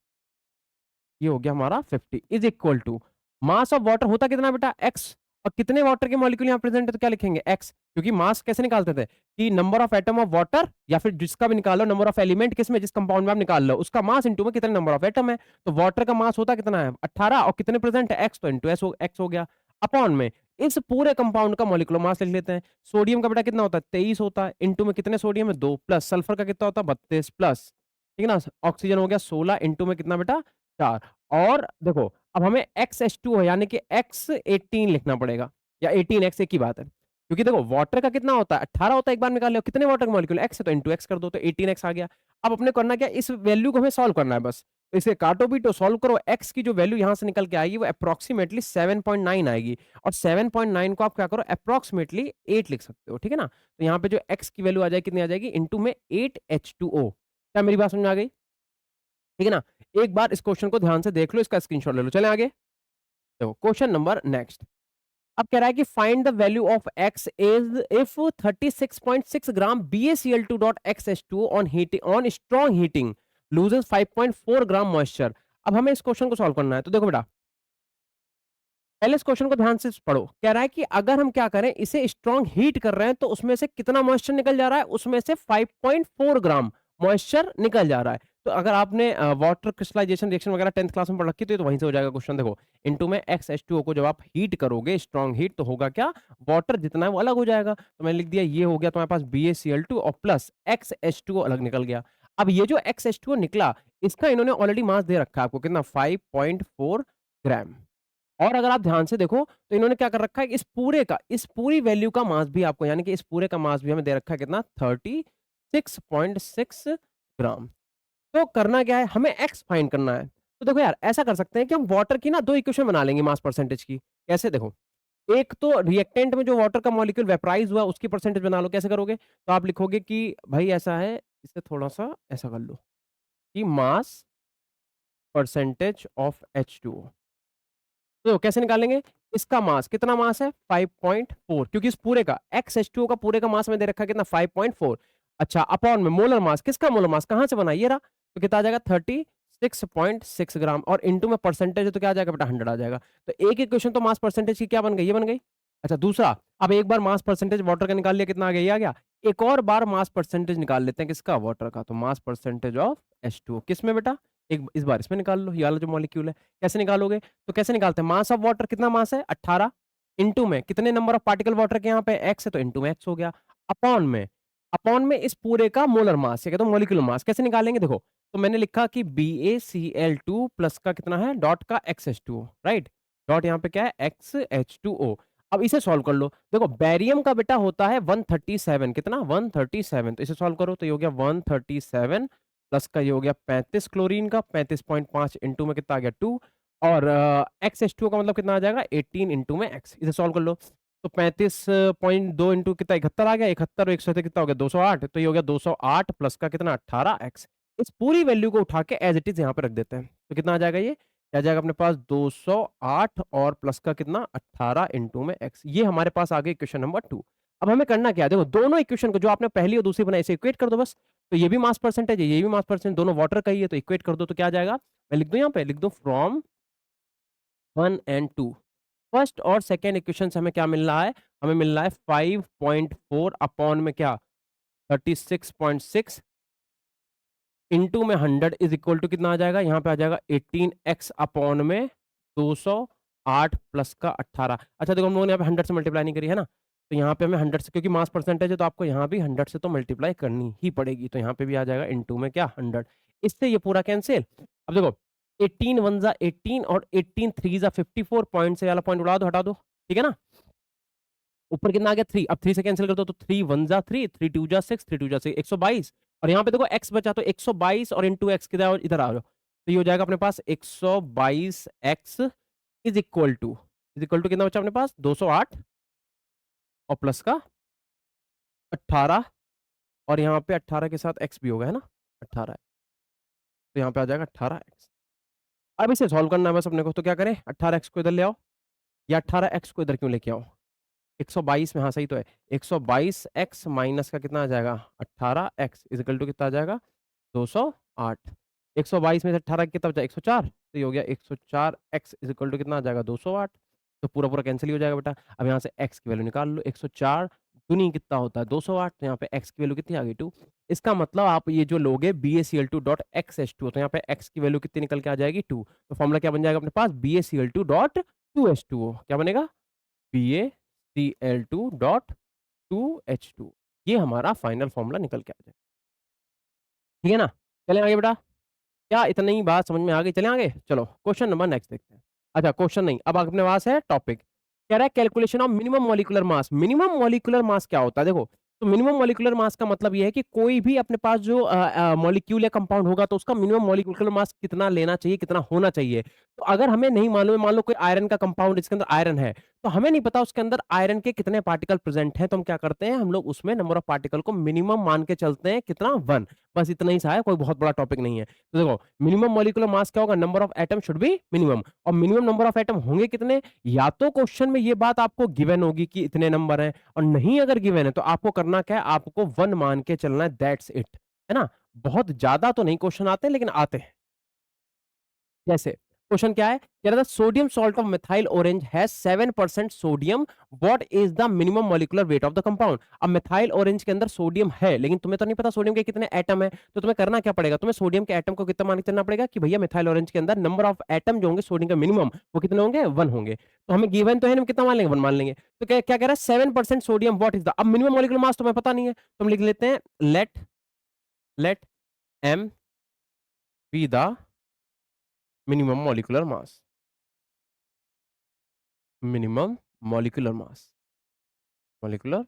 ये हो गया हमारा 50 is equal to mass of water होता कितना बेटा x, और कितने वाटर के मॉलिक्यूल यहाँ प्रेजेंट है तो क्या लिखेंगे x, क्योंकि मास कैसे निकालते थे कि number of atom of water, या फिर जिसका भी निकालो नंबर ऑफ एलिमेंट किसमें, जिस कंपाउंड में आप निकाल लो उसका मास इंटू में कितने नंबर ऑफ एटम है। तो वाटर का मास होता कितना है 18, और कितने प्रेजेंट है x, तो इंटू x हो गया, अपॉन में इस पूरे कंपाउंड का मॉलिक्यूलर मास लिख लेते हैं। सोडियम का बेटा कितना होता है 23 होता है, इंटू में कितने सोडियम है 2, प्लस सल्फर का कितना होता है 32 प्लस, ठीक है ना, ऑक्सीजन हो गया 16, इंटू में कितना बेटा 4। और देखो अब हमें XH2 है यानी कि X18 लिखना पड़ेगा, या 18x एक ही बात है, क्योंकि देखो वाटर का कितना होता है 18 होता है, एक बार निकाल लो कितने वाटर का मॉलिक्यूल x है, तो इंटू x कर दो तो 18x आ गया। अब अपने करना क्या, इस वैल्यू को हमें सॉल्व करना है बस, तो इसे काटो भी तो सॉल्व करो, x की जो वैल्यू यहां से निकल के आएगी वो अप्रोक्सीमेटली 7.9 आएगी, और 7.9 को आप क्या करो अप्रोक्सीमेटली 8 लिख सकते हो, ठीक है ना। तो यहाँ पे जो x की वैल्यू आ जाएगी कितनी आ जाएगी, इंटू में 8H2O। क्या मेरी बात समझ में आ गई, ठीक है ना। एक बार इस क्वेश्चन को ध्यान से देख लो, इसका स्क्रीनशॉट ले लो, चले आगे। देखो क्वेश्चन नंबर नेक्स्ट, अब कह रहा है कि find the value of x is if 36.6 gram BaCl2.XH2 on heating on strong heating loses 5.4 gram moisture. अब हमें इस क्वेश्चन को सॉल्व करना है, तो देखो बेटा पहले इस क्वेश्चन को ध्यान से पढ़ो, कह रहा है कि अगर हम क्या करें इसे स्ट्रॉन्ग हीट कर रहे हैं तो उसमें से कितना मॉइस्चर निकल जा रहा है, उसमें से 5.4 ग्राम मॉइस्चर निकल जा रहा है। तो अगर आपने वाटर क्रिस्टलाइजेशन रिएक्शन वगैरह 10th क्लास में पढ़ रखी तो वहीं से हो जाएगा क्वेश्चन। देखो इनटू में XH2O को जब आप हीट करोगे स्ट्रॉन्ग हीट तो होगा क्या, वाटर जितना है वो अलग हो जाएगा, तो मैंने लिख दिया ये हो गया तुम्हारे पास BaCl2 और प्लस XH2O अलग निकल गया। अब ये जो XH2O निकला इसका इन्होंने ऑलरेडी मास दे रखा है आपको कितना 5.4 ग्राम। और अगर आप ध्यान से देखो तो इन्होंने क्या कर रखा है, इस पूरे का इस पूरी वैल्यू का मास भी आपको यानी कि इस पूरे का मास भी हमें दे रखा है कितना 36.6 ग्राम। तो करना क्या है, हमें एक्स फाइंड करना है। तो देखो यार ऐसा कर सकते हैं कि हम वाटर की ना दो इक्वेशन बना लेंगे मास परसेंटेज की। कैसे, देखो एक तो रिएक्टेंट में जो वाटर का मॉलिक्यूल वेपराइज हुआ उसकी परसेंटेज बना लो। कैसे करोगे, तो आप लिखोगे कि भाई ऐसा है, इसे थोड़ा सा ऐसा कर लो कि मास परसेंटेज ऑफ H2O। तो कैसे निकालेंगे, इसका मास कितना मास है 5.4, क्योंकि इस पूरे का XH2O का पूरे का मास में दे रखा है कितना 5.4। अच्छा अपॉन में मोलर मास, किसका मोलर मास कहां से बना ये रहा, तो कितना आ जाएगा 36.6 ग्राम, और इनटू में परसेंटेज है तो क्या आ जाएगा बेटा 100 आ जाएगा। तो एक इक्वेशन तो मास परसेंटेज की क्या बन गई, ये बन गई। अच्छा दूसरा, अब एक बार मास परसेंटेज वाटर का निकाल लिया, कितना आ गया? ये आ गया। एक और बार मास परसेंटेज निकाल लेते हैं, किसका? वाटर का। तो मास परसेंटेज ऑफ H2O किस में बेटा? एक इस बार इसमें निकाल लो, ये वाला जो मॉलिक्यूल है। कैसे निकालोगे? तो कैसे निकालते हैं? मास ऑफ वाटर कितना मास है? 18 इनटू में कितने नंबर ऑफ पार्टिकल वाटर के यहाँ पे x है, तो इनटू में x हो गया, अपॉन में, अपॉन में इस पूरे का मोलर मास, ये कहते हैं मॉलिक्यूलर मास। कैसे निकालेंगे? देखो, तो मैंने लिखा कि BaCl2 प्लस का कितना है? डॉट का XH2O, राइट? डॉट यहाँ पे क्या है? XH2O। अब इसे सॉल्व कर लो। देखो बैरियम का बेटा होता है 137, कितना? 137। तो इसे सॉल्व करो तो ये हो गया 137 प्लस का ये हो गया 35 क्लोरीन का, 35.5 इंटू में कितना आ गया? 2। और XH2O का मतलब कितना आ जाएगा? 18 इंटू में x। इसे सॉल्व कर लो तो 35.2 इंटू कितना? 71 आ गया। 71 और 100 कितना हो गया? 208। तो ये हो गया 208 प्लस का कितना? 18x। इस पूरी वैल्यू को उठा के एज इट इज यहाँ पे रख देते हैं, तो कितना आ जाएगा? ये क्या आ जाएगा अपने पास? 208 और प्लस का कितना? 18 इंटू में x। ये हमारे पास आ गई इक्वेशन नंबर 2। अब हमें करना क्या है? देखो दोनों इक्वेशन को, जो आपने पहली और दूसरी बनाई, इसे इक्वेट कर दो बस। तो ये भी मास परसेंटेज है, ये भी मास परसेंटेज, दोनों वाटर का ही है, तो इक्वेट कर दो तो क्या आ जाएगा? मैं लिख दूं, यहाँ पे लिख दूं फ्रॉम 1 एंड 2। फर्स्ट और सेकेंड इक्वेशन से हमें क्या मिल रहा है? हमें मिल रहा है 5.4 अपॉन में क्या? 36.6 इंटू में 100 इज इक्वल टू कितना आ जाएगा? यहाँ पे आ जाएगा 18x अपॉन में 208 प्लस का 18। अच्छा देखो, हम लोगों ने यहाँ पे 100 से मल्टीप्लाई नहीं करी है ना, तो यहाँ पे हमें 100 से, क्योंकि मास परसेंटेज है तो आपको यहाँ भी 100 से तो मल्टीप्लाई करनी ही पड़ेगी, तो यहाँ पे भी आ जाएगा इंटू में क्या? 100। इससे ये पूरा कैंसिल। अब देखो 18 वन जा 18 और 18 थ्री जा 54, पॉइंट से वाला पॉइंट उड़ा दो, हटा दो, ठीक है ना? ऊपर कितना आ गया? 3। अब 3 से कैंसिल कर दो तो 3 वन जा 3, 3 टू जा 6, 3 टू जा 6, 122। और यहाँ पे देखो x बचा, तो 122 और इंटू एक्स किधर? और इधर आ जाओ, तो ये हो जाएगा अपने पास 122x इज इक्वल टू कितना बचा अपने पास? 208 और प्लस का 18, और यहाँ पे 18 के साथ x भी होगा, है ना? 18, तो यहाँ पे आ जाएगा 18x। अब इसे सॉल्व करना है बस अपने को, तो क्या करें? 18x को इधर ले आओ, या 18x को इधर क्यों लेके आओ? 122 में, हाँ सही तो है। 122x माइनस का कितना आ जाएगा? 18x इज इक्वल टू कितना आ जाएगा? 208। 122 में से 18 कितना बचा? 104। तो ये हो गया 104x इज इक्वल टू कितना आ जाएगा? 208। तो पूरा पूरा कैंसिल ही हो जाएगा बेटा। अब यहाँ से x की वैल्यू निकाल लो। 104 दूनी कितना होता है? 208। तो यहाँ पे x की वैल्यू कितनी आ गई? 2। इसका मतलब आप ये जो लोगे BaCl2 डॉट XH2, तो यहाँ पे x की वैल्यू कितनी निकल के आ जाएगी? 2। तो फॉर्मूला क्या बन जाएगा अपने पास? BaCl2 dot 2H2O। क्या बनेगा? BaCl2 dot 2H2। ये हमारा फाइनल फॉर्मूला निकल के आ जाएगा, ठीक है ना? चलें आगे बेटा। क्या इतनी ही बात समझ में आ गई? चलें आगे, चलो क्वेश्चन नंबर नेक्स्ट देखते हैं। अच्छा क्वेश्चन नहीं, अब अपने पास है टॉपिक। कह रहा है calculation of minimum molecular mass. Minimum molecular मास क्या होता है? देखो, तो मिनिमम मॉलिक्यूलर मास का मतलब ये है कि कोई भी अपने पास जो मॉलिक्यूल या कंपाउंड होगा, तो उसका मिनिमम मॉलिक्यूलर मास कितना लेना चाहिए, कितना होना चाहिए। तो अगर हमें नहीं मालूम है, मान लो कोई आयरन का कंपाउंड, इसके अंदर आयरन है, तो हमें नहीं पता उसके अंदर आयरन के कितने पार्टिकल प्रेजेंट हैं, तो हम क्या करते हैं? हम लोग उसमें नंबर ऑफ पार्टिकल को मिनिमम मान के चलते हैं, कितना? 1। बस इतना ही सा है, कोई बहुत बड़ा टॉपिक नहीं है। तो देखो मिनिमम मॉलिक्यूलर मास क्या होगा? Number of atom should be minimum. और मिनिमम नंबर ऑफ एटम होंगे कितने? या तो क्वेश्चन में ये बात आपको गिवन होगी कि इतने नंबर हैं, और नहीं अगर गिवन है तो आपको करना क्या है? आपको 1 मान के चलना है, दैट्स इट, है ना? बहुत ज्यादा तो नहीं क्वेश्चन आते, लेकिन आते हैं। जैसे क्वेश्चन क्या है? कह रहा था sodium salt of methyl orange has 7% sodium, what is the minimum molecular weight of the compound. अब मिथाइल ऑरेंज के अंदर सोडियम है, लेकिन तुम्हें तो नहीं पता सोडियम के कितने एटम है, तो तुम्हें करना क्या पड़ेगा? तुम्हें सोडियम के एटम को कितना मान के चलना पड़ेगा कि भैया मिथाइल ऑरेंज के अंदर नंबर ऑफ एटम जो होंगे सोडियम का मिनिमम, वो कितने होंगे? 1 होंगे। तो हमें गिवन तो है, हम कितना मान लेंगे? 1 मान लेंगे। तो क्या क्या कह रहा है? 7% सोडियम, व्हाट इज द। अब मिनिमम मॉलिक्यूलर मास तुम्हें पता नहीं है, तो हम लिख लेते हैं let let m be the minimum molecular mass. Minimum molecular mass, molecular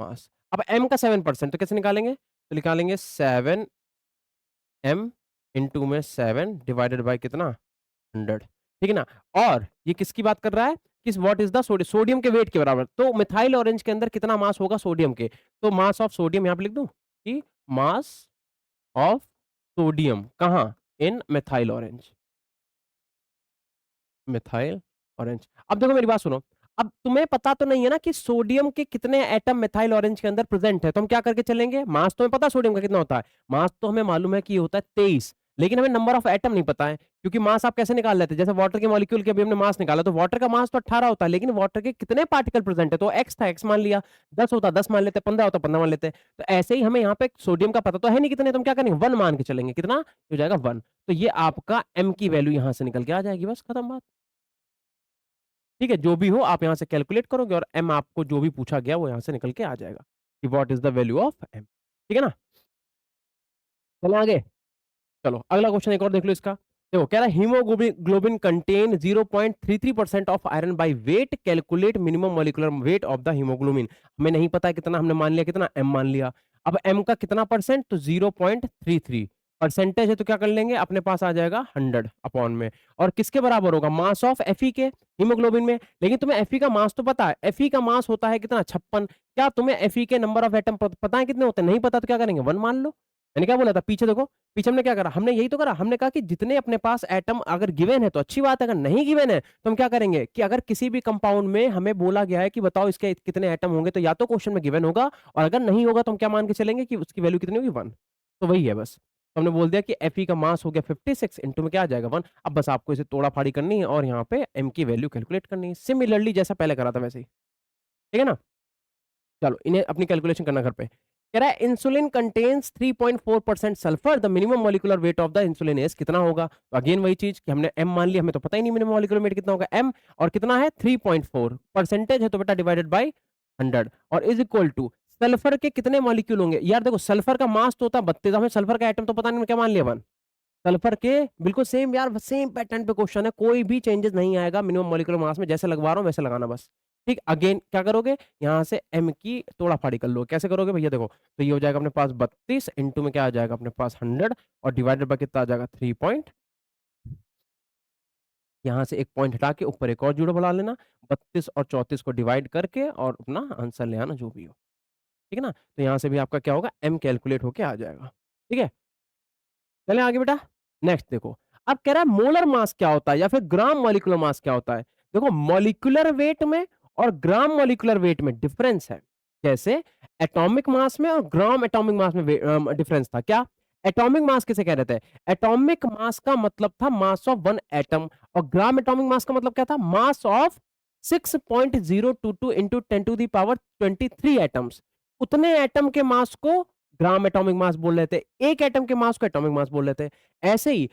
mass. अब m का 7%, तो कैसे निकालेंगे? तो निकालेंगे 7m इंटू में 7 डिवाइडेड बाय कितना? 100, ठीक है ना? और ये किसकी बात कर रहा है? किस, what is the sodium, sodium के वेट के बराबर। तो मिथाइल ऑरेंज के अंदर कितना मास होगा सोडियम के? तो मास ऑफ सोडियम यहां पे लिख दूं कि मास ऑफ सोडियम कहां? इन मिथाइल ऑरेंज, मिथाइल ऑरेंज। अब देखो मेरी बात सुनो, अब तुम्हें पता तो नहीं है ना कि सोडियम के कितने एटम मिथाइल ऑरेंज के अंदर प्रेजेंट है, तो हम क्या करके चलेंगे? मास तो हमें पता है सोडियम का कितना होता है, मास तो हमें मालूम है कि ये होता है 23। लेकिन हमें नंबर ऑफ एटम नहीं पता है, क्योंकि मास आप कैसे निकाल लेते हैं? जैसे वाटर के मॉलिक्यूल के अभी हमने मास निकाला, तो वाटर का मास तो 18 होता है, लेकिन वाटर के कितने पार्टिकल प्रेजेंट है? तो एक्स था, एक्स मान लिया। 10 होता 10 मान लेते, 15 होता 15 मान लेते। तो ऐसे ही हमें यहाँ पे सोडियम का पता तो है नहीं कितने, तो हम क्या करेंगे? 1 मान के चलेंगे। कितना हो जाएगा? 1। तो ये आपका m की वैल्यू यहाँ से निकल के आ जाएगी, बस खत्म बात। ठीक है, जो भी हो आप यहाँ से कैलकुलेट करोगे और m आपको जो भी पूछा गया वो यहाँ से निकल के आ जाएगा कि what is the value of m। ठीक है ना? चलें आगे। चलो अगला क्वेश्चन एक और देख लो इसका। देखो कह रहा है haemoglobin globin contain 0.33% of iron by weight, calculate minimum molecular weight of the haemoglobin. हमें नहीं पता है कितना, हमने मान लिया कितना? m मान लिया। अब m का कितना परसेंट? तो 0.33 परसेंटेज है, तो क्या कर लेंगे? अपने पास आ जाएगा 100 अपॉन में। और किसके बराबर होगा? मास ऑफ Fe के, हीमोग्लोबिन में। लेकिन तुम्हें Fe का मास तो पता है, Fe का मास होता है कितना? 56। क्या तुम्हें Fe के नंबर ऑफ एटम पता है कितने होते हैं? नहीं पता तो क्या करेंगे? 1 मान लो। मैंने क्या बोला था? पीछे देखो, पीछे हमने क्या करा? हमने यही तो करा, हमने कहा कि जितने अपने पास एटम अगर गिवन है तो अच्छी बात है, अगर नहीं गिवन है तो हम क्या करेंगे कि अगर किसी भी कंपाउंड में हमें बोला गया है कि बताओ इसके कितने एटम होंगे, तो या तो क्वेश्चन में गिवन होगा, और अगर नहीं होगा तो हम क्या मान के चलेंगे कि उसकी वैल्यू कितनी होगी? 1। तो वही है बस। तो हमने बोल दिया कि Fe का मास हो गया 56, इंटू में क्या आ जाएगा? 1। अब बस आपको इसे तोड़ा फाड़ी करनी है और यहाँ पे m की वैल्यू कैलकुलेट करनी है, सिमिलरली जैसा पहले करा था वैसे ही। ठीक है ना? चलो इन्हें अपनी कैलकुलेशन करना घर पे। कह रहा है insulin contains 3.4% sulphur, the minimum molecular weight of the insulin is, कितना होगा? तो अगेन वही चीज कि हमने m मान लिया, हमें तो पता ही नहीं मिनिमम मॉलिक्यूलर वेट कितना होगा। m और कितना है? 3.4 परसेंटेज है, तो बेटा डिवाइडेड बाय 100 और इज इक्वल टू सल्फर के कितने मॉलिक्यूल होंगे? यार देखो सल्फर का मास तो होता है 32, हमें सल्फर का एटम तो पता नहीं, क्या मान लिया? 1। सल्फर के बिल्कुल सेम यार, सेम पैटर्न पे क्वेश्चन है, कोई भी चेंजेस नहीं आएगा मिनिमम मॉलिक्यूलर मास में, जैसे लगवा रहा हूं वैसे लगाना बस। ठीक, अगेन क्या करोगे? यहां से m की तोड़ा फाड़ी कर लो। कैसे करोगे भैया? देखो तो ये हो जाएगा अपने पास 32, इंटू में क्या आ जाएगा अपने पास? 100 और डिवाइडेड बाय कितना आ जाएगा? 3 पॉइंट। यहां से एक पॉइंट हटा के ऊपर एक और जीरो बढ़ा लेना, 32 और 34 को डिवाइड करके और अपना आंसर ले आना जो भी हो। ठीक है ना? तो यहां से भी आपका क्या होगा? m कैलकुलेट होके आ जाएगा। ठीक है, चलें आगे बेटा। नेक्स्ट देखो, अब कह रहा है मोलर मास क्या होता है या फिर ग्राम मॉलिक्यूलर मास क्या होता है? देखो मॉलिक्यूलर वेट में और ग्राम मॉलिक्यूलर वेट में डिफरेंस है। कैसे? एटॉमिक मास में और ग्राम एटॉमिक मास में डिफरेंस था। क्या? एटॉमिक मास किसे कह रहे थे? एटॉमिक मास का मतलब था मास ऑफ वन एटम, और ग्राम एटॉमिक मास का मतलब क्या था? Mass of 6.022 into 10 to the power 23 atoms. उतने एटम के मास को ग्राम एटॉमिक मास बोल रहे थे, एक एटम के मास को एटॉमिक मास बोल रहे थे। ऐसे ही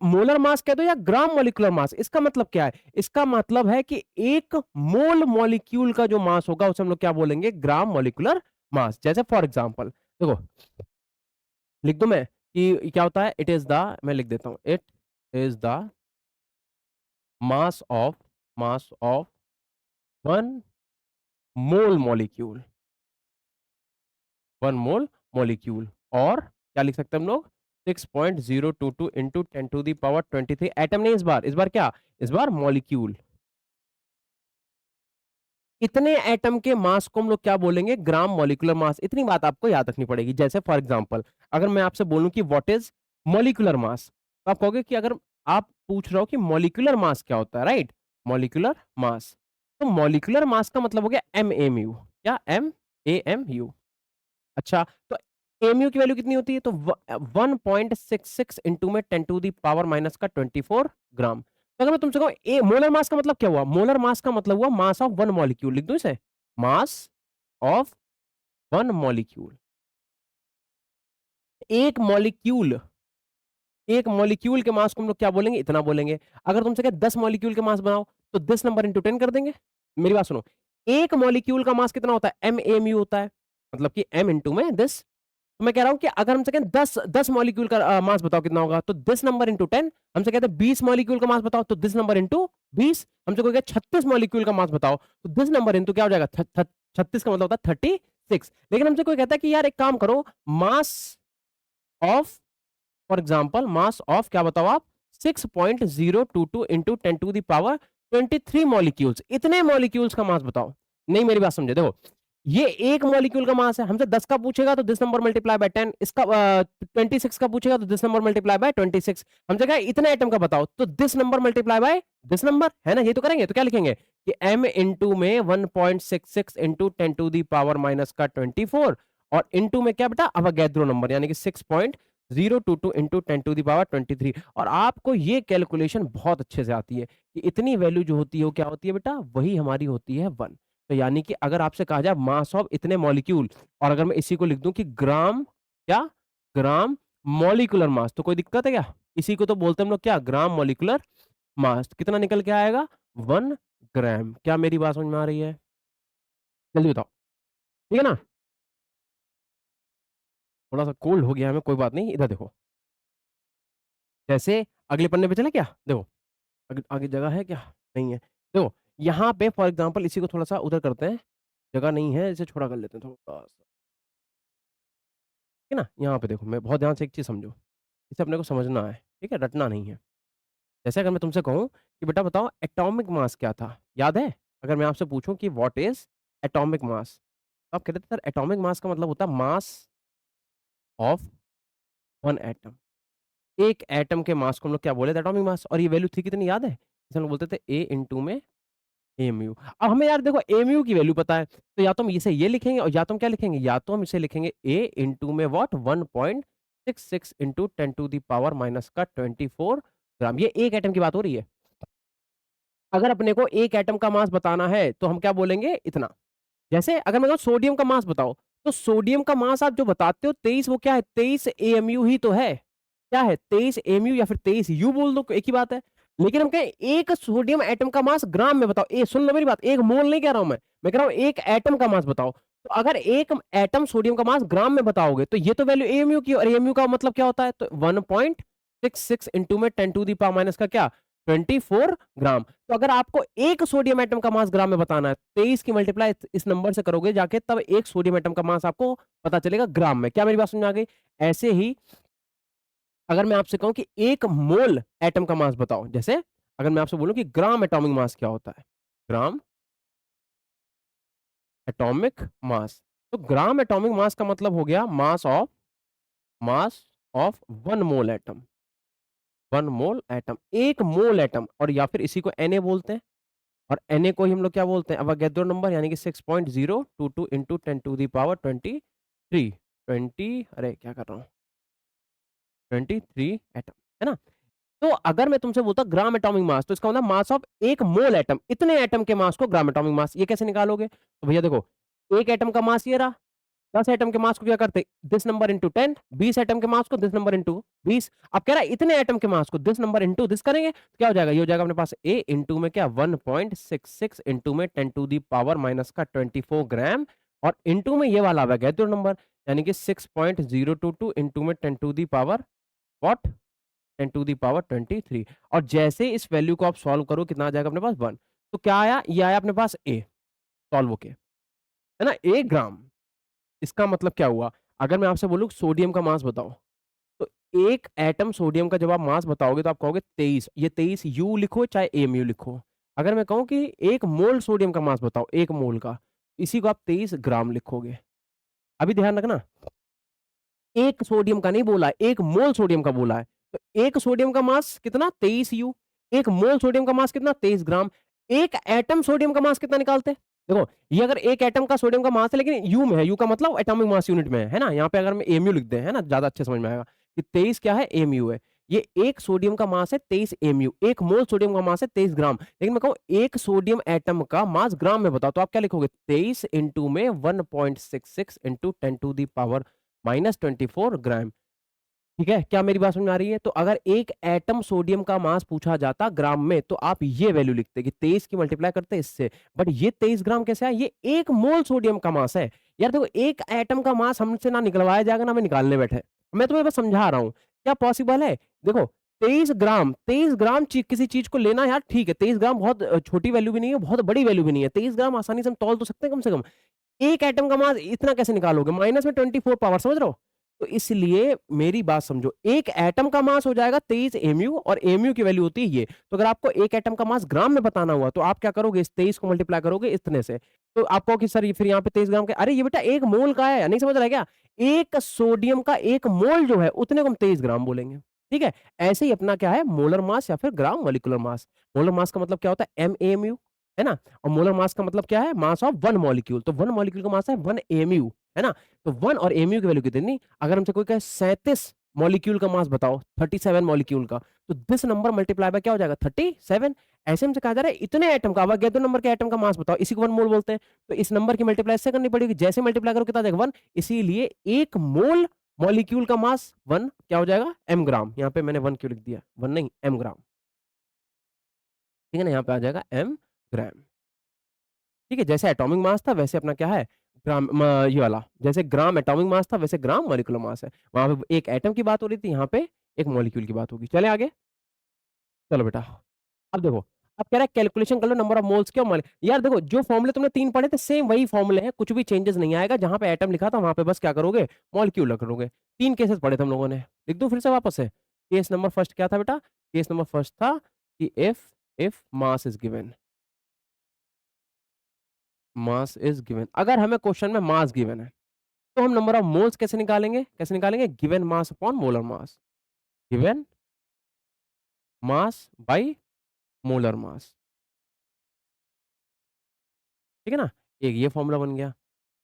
मोलर मास कह दो या ग्राम मॉलिक्यूलर मास, इसका मतलब क्या है? इसका मतलब है कि एक मोल मॉलिक्यूल का जो मास होगा उसे हम लोग क्या बोलेंगे? Gram molecular mass. जैसे फॉर एग्जांपल देखो, लिख दूं मैं कि क्या होता है? इट इज द, मैं लिख देता हूं, it is the mass of one mole molecule, one mole molecule. और क्या लिख सकते हैं हम लोग? 6.022 into 10 to the power 23 atom नहीं, इस बार क्या? इस बार मॉलिक्यूल। इतने एटम के मास को हम लोग क्या बोलेंगे? Gram molecular mass. इतनी बात आपको याद रखनी पड़ेगी। जैसे फॉर एग्जांपल अगर मैं आपसे बोलूं कि व्हाट इज मॉलिक्यूलर मास, तो आप कहोगे कि अगर आप पूछ रहे हो कि मॉलिक्यूलर मास क्या होता है, राइट? मॉलिक्यूलर मास, तो मॉलिक्यूलर मास का मतलब हो गया एमएमयू। क्या? एमएमयू। अच्छा, तो एमयू की वैल्यू कितनी होती है? तो 1.66 इंटू में 10 टू दी पावर माइनस का 24 ग्राम। तो अगर मैं तुमसे कहूं ए मोलर मास का मतलब क्या हुआ? मोलर मास का मतलब हुआ मास ऑफ वन मॉलिक्यूल। लिख दूं इसे? मास ऑफ वन मॉलिक्यूल। एक मॉलिक्यूल, एक मॉलिक्यूल के मास को हम लोग क्या बोलेंगे? इतना बोलेंगे। अगर तुमसे कहे 10 मॉलिक्यूल के मास बनाओ, तो 10 नंबर इंटू 10 कर देंगे। मेरी बात सुनो, एक मॉलिक्यूल का मास कितना होता है? एमएमयू होता है, मतलब कि एम इंटू में 10। तो मैं कह रहा हूं कि अगर हमसे कहें 10 मॉलिक्यूल का मास बताओ कितना होगा, तो 10 नंबर इंटू 10। हमसे कहते हैं 20 मॉलिक्यूल का मास बताओ, तो 10 नंबर इंटू 20। हमसे कोई कहे 36 मॉलिक्यूल का मास बताओ, तो 10 नंबर इंटू क्या हो जाएगा? 36 का मतलब होता है 36। लेकिन हमसे कोई कहता है कि यार एक काम करो, mass of, for example mass of क्या बताओ आप? 6.022 into 10 to the power 23 molecules. इतने मॉलिक्यूल्स का मास बताओ। नहीं, मेरी बात समझे। देखो ये एक मॉलिक्यूल का मास है, हमसे 10 का पूछेगा तो 10 नंबर मल्टीप्लाई बाय 10, इसका 26 का पूछेगा तो 10 नंबर मल्टीप्लाई बाय 26। हमसे कहा इतने आइटम का बताओ, तो 10 नंबर मल्टीप्लाई बाय 10 नंबर, है ना? ये तो करेंगे। तो क्या लिखेंगे कि m इंटू में 1.66 into 10 to the power minus का 24, और इंटू में क्या बेटा? अवोगैड्रो नंबर, यानी कि 6. 022 इंटू 10⁻23। और आपको ये कैलकुलेशन बहुत अच्छे से आती है कि इतनी वैल्यू जो होती है वो क्या होती है बेटा, वही हमारी होती है 1। तो यानी कि अगर आपसे कहा जाए मास ऑफ इतने मॉलिक्यूल, और अगर मैं इसी को लिख दूं कि ग्राम, क्या, ग्राम मॉलिक्यूलर मास, तो कोई दिक्कत है क्या? इसी को तो बोलते हैं हम लोग क्या, ग्राम मॉलिक्यूलर मास। कितना निकल के आएगा? 1 ग्राम। क्या मेरी बात समझ में आ रही है? जल्दी बताओ। ठीक है ना? थोड़ा सा कोल्ड हो गया है, हमें कोई बात नहीं, इधर देखो। जैसे अगले पन्ने पे चले क्या, देखो आगे आगे जगह है क्या? नहीं है। देखो यहाँ पे फॉर एग्जांपल इसी को थोड़ा सा उधर करते हैं, जगह नहीं है, इसे छोटा कर लेते हैं थोड़ा सा, ठीक है ना? यहाँ पे देखो, मैं बहुत ध्यान से एक चीज समझो, इसे अपने को समझना है, ठीक है, रटना नहीं है। जैसे अगर मैं तुमसे कहूँ कि बेटा बताओ एटॉमिक मास क्या था, याद है? अगर मैं आपसे पूछूं कि व्हाट इज एटॉमिक मास, तो आप कहते थे सर एटॉमिक मास का मतलब होता है मास ऑफ वन एटम। एक एटम के मास को हम लोग क्या बोले थे? Atomic mass. और ये वैल्यू थी कितनी, याद है? इसे हम लोग बोलते थे ए इंटू में एमयू। अब हमें यार देखो एमयू की वैल्यू पता है, तो या तो हम इसे ये लिखेंगे, और या तो हम क्या लिखेंगे, या तो हम इसे लिखेंगे ए इंटू में व्हाट, 1.66 इंटू 10⁻⁻24 ग्राम। ये एक एटम की बात हो रही है। अगर अपने को एक एटम का मास बताना है तो हम क्या बोलेंगे, इतना। जैसे अगर मैं कहूं सोडियम का मास बताओ, तो सोडियम का मास आप जो बताते हो 23, वो क्या है, 23 एमयू ही तो है। क्या है, 23 एमयू, या फिर 23 यू बोल दो, एक ही बात है। लेकिन हम कहें एक सोडियम एटम का मास ग्राम में बताओ, ए सुन लो मेरी बात, एक मोल नहीं कह रहा हूं मैं कह रहा हूं एक एटम का मास बताओ। तो अगर एक एटम सोडियम का मास ग्राम में बताओगे तो ये तो वैल्यू एमयू की, और एमयू का मतलब क्या होता है, तो 1.66 इंटू में 10⁻⁻ का क्या, 24 ग्राम। तो अगर आपको एक सोडियम एटम का मास ग्राम में बताना है, 23 की मल्टीप्लाई इस नंबर से करोगे जाके, तब एक सोडियम एटम का मास आपको पता चलेगा ग्राम में। क्या मेरी बात समझ में आ गई? ऐसे ही अगर मैं आपसे कहूं कि एक मोल एटम का मास बताओ, जैसे अगर मैं आपसे बोलूं कि ग्राम एटॉमिक मास क्या होता है, ग्राम एटॉमिक मास, तो ग्राम एटॉमिक मास का मतलब हो गया mass of 1 mole atom. 1 mole atom, एक मोल एटम, और या फिर इसी को Na बोलते हैं। और Na को ही हम लोग क्या बोलते हैं, अवोगैड्रो नंबर, यानी कि 6.022 इंटू 10⁻23, 20, अरे क्या कर रहा हूँ, 23 एटम, है ना? तो अगर मैं तुमसे बोलता ग्राम एटॉमिक मास, तो इसका मतलब मास ऑफ एक मोल एटम, इतने एटम के मास को ग्राम एटॉमिक मास। ये कैसे निकालोगे? तो भैया देखो, एक एटम का मास ये रहा, 10 एटम के मास को क्या करते, दिस नंबर इंटू 10, 20 एटम के मास को दिस नंबर इंटू 20। अब कह रहा है इतने एटम के मास को दिस नंबर इंटू दिस करेंगे, तो क्या हो जाएगा, ये हो जाएगा अपने पास ए इंटू में क्या, 1.66 इंटू में 10⁻⁻24 ग्राम, और इंटू में ये वाला अवोगैड्रो नंबर, यानी कि 6.022 इंटू में 10 व्हाट, 10⁻23। और जैसे इस वैल्यू को आप सॉल्व करो, कितना आ जाएगा अपने पास, 1। तो क्या आया, ये आया अपने पास ए, सॉल्व होके, है ना, ए ग्राम। इसका मतलब क्या हुआ, अगर मैं आपसे बोलूं सोडियम का मास बताओ, तो एक एटम सोडियम का जब आप मास बताओगे तो आप कहोगे 23, ये 23 यू लिखो चाहे एमयू लिखो। अगर मैं कहूं कि एक मोल सोडियम का मास बताओ, एक मोल का, इसी को आप 23 ग्राम लिखोगे। अभी ध्यान रखना, एक सोडियम का नहीं बोला है, एक मोल सोडियम का बोला है। तो एक सोडियम का मास कितना, 23 यू। एक मोल सोडियम का मास कितना, 23 ग्राम। एक एटम सोडियम का मास कितना निकालते हैं? देखो, ये अगर एक एटम का सोडियम का मास है, लेकिन यू में है, यू का मतलब एटॉमिक मास यूनिट में है ना? यहाँ पे अगर मैं एमयू लिख दे, है ना, ज्यादा अच्छे समझ में आएगा कि 23 क्या है, एमयू है। ये एक सोडियम का मास है 23 एमयू, एक मोल सोडियम का मास है 23 ग्राम। लेकिन मैं कहूँ एक सोडियम एटम का मास ग्राम में बताओ, तो आप क्या लिखोगे, 23 इंटू में 1.66 इंटू 10⁻⁻24 ग्राम। ठीक है, क्या मेरी बात समझ में आ रही है? तो अगर एक एटम सोडियम का मास पूछा जाता ग्राम में, तो आप ये वैल्यू लिखते कि 23 की मल्टीप्लाई करते इससे। बट ये 23 ग्राम कैसे आया, ये एक मोल सोडियम का मास है। यार देखो, एक एटम का मास हमसे ना निकलवाया जाएगा ना, मैं निकालने बैठे, मैं तुम्हें बस समझा रहा हूँ, क्या पॉसिबल है? देखो, 23 ग्राम, 23 ग्राम किसी चीज को लेना यार, ठीक है, 23 ग्राम बहुत छोटी वैल्यू भी नहीं है, बहुत बड़ी वैल्यू भी नहीं है। 23 ग्राम आसानी से हम तौल तो सकते हैं कम से कम। एक एटम का मास इतना कैसे निकालोगे, माइनस में 24 पावर, समझ रहे हो? तो इसलिए मेरी बात समझो, एक एटम का मास हो जाएगा 23 एमयू, और एमयू की वैल्यू होती है ये। तो अगर आपको एक एटम का मास ग्राम में बताना हुआ, तो आप क्या करोगे, इस 23 को मल्टीप्लाई करोगे इतने से। तो आप कहो कि सर ये फिर यहाँ पे 23 ग्राम का, अरे ये बेटा एक मोल का है, नहीं समझ रहा है क्या? एक सोडियम का एक मोल जो है, उतने को हम 23 ग्राम बोलेंगे। ठीक है, ऐसे ही अपना क्या है, मोलर मास या फिर gram molecular mass. Molar mass का मतलब क्या होता है, एमएमयू, है ना? और मोलर मास का मतलब क्या है, मास ऑफ वन मॉलिक्यूल। तो वन मॉलिक्यूल का मास है 1 एमयू, है ना? तो 1 और एमयू की वैल्यू कितनी, अगर हमसे कोई कहे 37 मॉलिक्यूल का मास बताओ, 37 मॉलिक्यूल का। तो दिस नंबर मल्टीप्लाई बाय क्या हो जाएगा, 37। ऐसे हमसे कहा जा रहा है इतने एटम का, अवोगैड्रो नंबर के एटम का मास बताओ, इसी को 1 मोल बोलते हैं। तो इस नंबर की मल्टीप्लाई इससे करनी पड़ेगी, जैसे मल्टीप्लाई करो कितना आ जाएगा, 1। इसीलिए 1 मोल मॉलिक्यूल का मास 1 क्या हो जाएगा, एम ग्राम। यहाँ पे मैंने 1 क्यों लिख दिया, 1 नहीं, एम ग्राम। ठीक है ना, यहाँ पे आ जाएगा एम ग्राम। ठीक है, जैसे एटॉमिक मास था वैसे अपना क्या है, ग्राम ये वाला, जैसे ग्राम एटॉमिक मास था वैसे ग्राम मॉलिक्यूलर मास है। वहां पे एक एटम की बात हो रही थी, यहाँ पे एक मॉलिक्यूल की बात होगी। चले आगे, चलो बेटा। अब देखो, अब कह रहा है कैलकुलेशन कर लो नंबर ऑफ मोल्स के मॉल। यार देखो, जो फॉर्मूले तुमने 3 पढ़े थे सेम वही फॉर्मूले हैं, कुछ भी चेंजेस नहीं आएगा। जहां पे एटम लिखा था वहां पे बस क्या करोगे, मॉलिक्यूल रख लोगे। 3 केसेस पढ़े थे हम लोगों ने, लिख दूं फिर से वापस से। केस नंबर फर्स्ट क्या था बेटा, केस नंबर फर्स्ट था कि if mass is given, mass is given. अगर हमें क्वेश्चन में मास गिवन है तो हम नंबर ऑफ मोल्स कैसे निकालेंगे, कैसे निकालेंगे, given mass upon molar mass, given mass by molar mass. ठीक है ना, एक ये फॉर्मूला बन गया,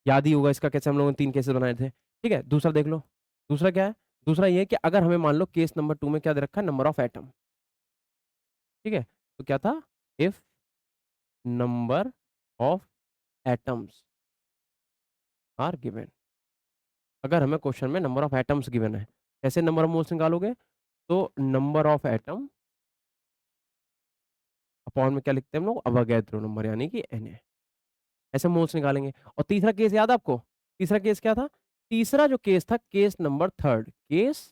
याद ही होगा इसका कैसे हम लोगों ने 3 केसेस बनाए थे। ठीक है, दूसरा देख लो, दूसरा क्या है, दूसरा ये है कि अगर हमें मान लो केस नंबर 2 में क्या दे रखा है, नंबर ऑफ एटम। ठीक है, तो क्या था, if number of atoms are given. अगर हमें क्वेश्चन में नंबर ऑफ एटम्स गिवन है, कैसे नंबर ऑफ मोल्स निकालोगे, तो नंबर ऑफ एटम अपॉन में क्या लिखते हैं हम लोग, अवोगैड्रो नंबर यानी कि Na, ऐसे मोल्स निकालेंगे। और तीसरा केस याद है आपको, तीसरा केस क्या था, तीसरा जो केस था, case number third, case